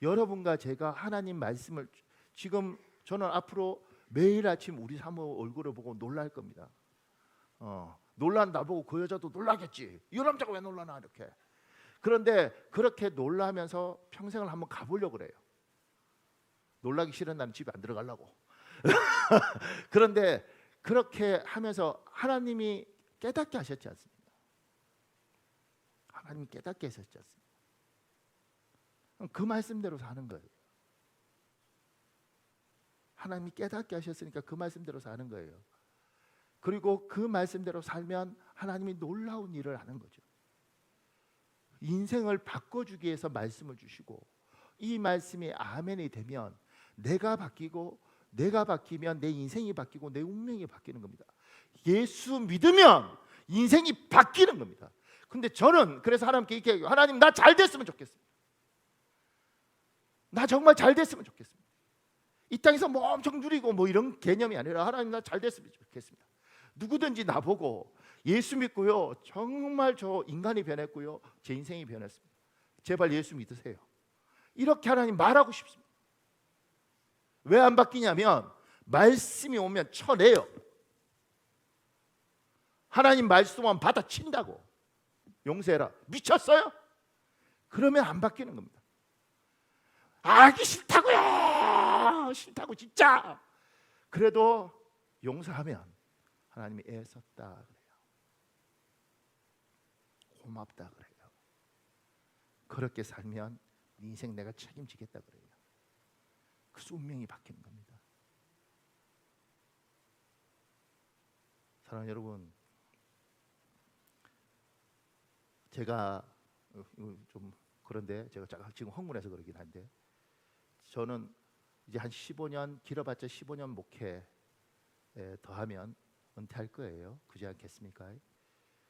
여러분과 제가 하나님 말씀을, 지금 저는 앞으로 매일 아침 우리 사모 얼굴을 보고 놀랄 겁니다. 놀란 나보고 그 여자도 놀라겠지. 이 남자가 왜 놀라나 이렇게. 그런데 그렇게 놀라면서 평생을 한번 가보려고 그래요. 놀라기 싫은 나는 집에 안 들어가려고. 그런데 그렇게 하면서 하나님이 깨닫게 하셨지 않습니까? 하나님이 깨닫게 하셨지 않습니까? 그 말씀대로 사는 거예요. 하나님이 깨닫게 하셨으니까 그 말씀대로 사는 거예요. 그리고 그 말씀대로 살면 하나님이 놀라운 일을 하는 거죠. 인생을 바꿔주기 위해서 말씀을 주시고, 이 말씀이 아멘이 되면 내가 바뀌고, 내가 바뀌면 내 인생이 바뀌고 내 운명이 바뀌는 겁니다. 예수 믿으면 인생이 바뀌는 겁니다. 근데 저는 그래서 하나님께 이렇게, 하나님 나 잘 됐으면 좋겠습니다. 나 정말 잘 됐으면 좋겠습니다. 이 땅에서 뭐 엄청 누리고 뭐 이런 개념이 아니라, 하나님 나 잘 됐으면 좋겠습니다. 누구든지 나보고 예수 믿고요, 정말 저 인간이 변했고요, 제 인생이 변했습니다. 제발 예수 믿으세요. 이렇게 하나님 말하고 싶습니다. 왜 안 바뀌냐면 말씀이 오면 쳐내요. 하나님 말씀만 받아친다고. 용서해라. 미쳤어요? 그러면 안 바뀌는 겁니다. 알기 싫다고요. 싫다고 진짜. 그래도 용서하면 하나님이 애썼다 그래요. 고맙다 그래요. 그렇게 살면 네 인생 내가 책임지겠다 그래요. 그래서 운명이 바뀌는 겁니다. 사랑하는 여러분, 제가 좀 그런데 제가 지금 흥분해서 그러긴 한데, 저는 이제 한 15년, 길어봤자 15년 목회 더하면 은퇴할 거예요. 그지 않겠습니까?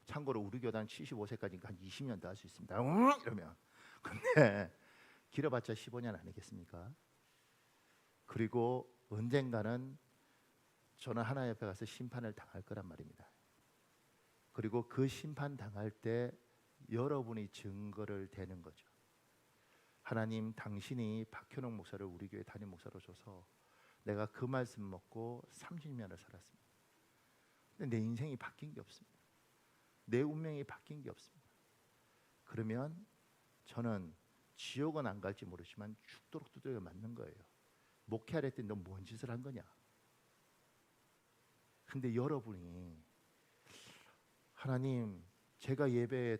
참고로 우리 교단 75세까지니까 한 20년 더 할 수 있습니다. 이러면. 근데 길어봤자 15년 아니겠습니까? 그리고 언젠가는 저는 하나님 옆에 가서 심판을 당할 거란 말입니다. 그리고 그 심판 당할 때 여러분이 증거를 대는 거죠. 하나님, 당신이 박현옥 목사를 우리 교회 담임 목사로 줘서 내가 그 말씀 먹고 30년을 살았습니다. 근데 내 인생이 바뀐 게 없습니다. 내 운명이 바뀐 게 없습니다. 그러면 저는 지옥은 안 갈지 모르지만 죽도록 두들겨 맞는 거예요. 목회할 때 너 뭔 짓을 한 거냐? 근데 여러분이 하나님, 제가 예배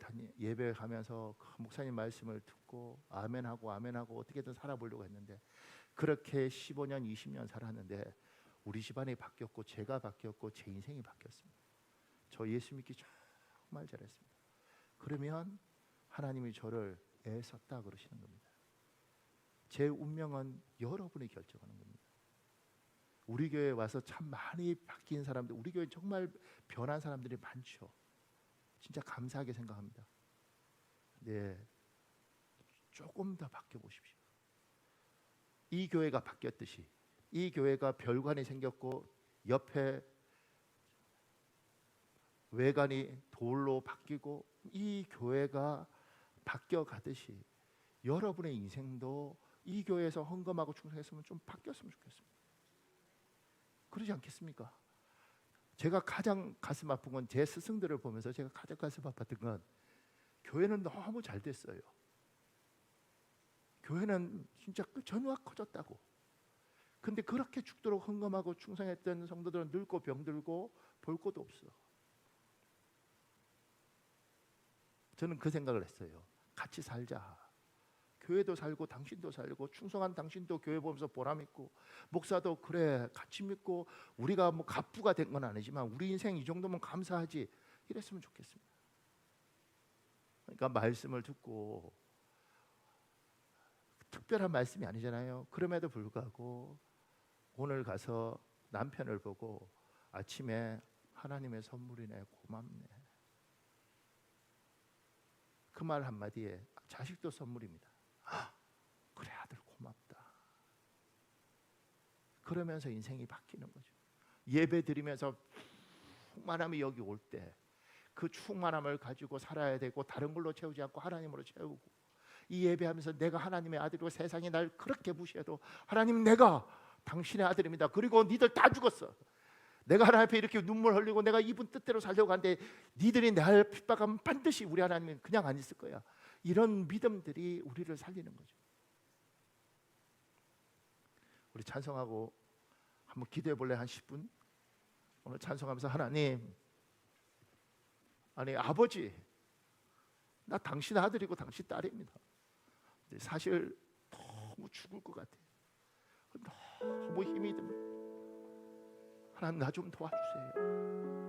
가면서 그 목사님 말씀을 듣고 아멘하고 어떻게든 살아보려고 했는데 그렇게 15년 20년 살았는데 우리 집안이 바뀌었고 제가 바뀌었고 제 인생이 바뀌었습니다. 저 예수 믿기 정말 잘했습니다. 그러면 하나님이 저를 애썼다 그러시는 겁니다. 제 운명은 여러분이 결정하는 겁니다. 우리 교회에 와서 참 많이 바뀐 사람들, 우리 교회 정말 변한 사람들이 많죠. 진짜 감사하게 생각합니다. 네, 조금 더 바뀌어 보십시오. 이 교회가 바뀌었듯이 이 교회가 별관이 생겼고 옆에 외관이 돌로 바뀌고 이 교회가 바뀌어 가듯이 여러분의 인생도 이 교회에서 헌금하고 충성했으면 좀 바뀌었으면 좋겠습니다. 그러지 않겠습니까? 제가 가장 가슴 아픈 건 제 스승들을 보면서 제가 가장 가슴 아팠던 건 교회는 너무 잘 됐어요. 교회는 진짜 전우가 커졌다고. 근데 그렇게 죽도록 헌금하고 충성했던 성도들은 늙고 병들고 볼 것도 없어. 저는 그 생각을 했어요. 같이 살자. 교회도 살고 당신도 살고 충성한 당신도 교회 보면서 보람 있고 목사도 그래 같이 믿고 우리가 뭐 갑부가 된 건 아니지만 우리 인생 이 정도면 감사하지 이랬으면 좋겠습니다. 그러니까 말씀을 듣고 특별한 말씀이 아니잖아요. 그럼에도 불구하고 오늘 가서 남편을 보고 아침에 하나님의 선물이네 고맙네 그 말 한마디에 자식도 선물입니다. 그래 아들 고맙다. 그러면서 인생이 바뀌는 거죠. 예배 드리면서 충만함이 여기 올 때 그 충만함을 가지고 살아야 되고 다른 걸로 채우지 않고 하나님으로 채우고 이 예배하면서 내가 하나님의 아들이고 세상이 날 그렇게 무시해도 하나님 내가 당신의 아들입니다. 그리고 니들 다 죽었어. 내가 하나님 앞에 이렇게 눈물 흘리고 내가 이분 뜻대로 살려고 하는데 니들이 날 핍박하면 반드시 우리 하나님은 그냥 안 있을 거야. 이런 믿음들이 우리를 살리는 거죠. 우리 찬송하고 한번 기도해 볼래? 한 10분? 오늘 찬송하면서 하나님, 아니 아버지, 나 당신 아들이고 당신 딸입니다. 사실 너무 죽을 것 같아요. 너무 힘이 듭니다. 하나님 나 좀 도와주세요.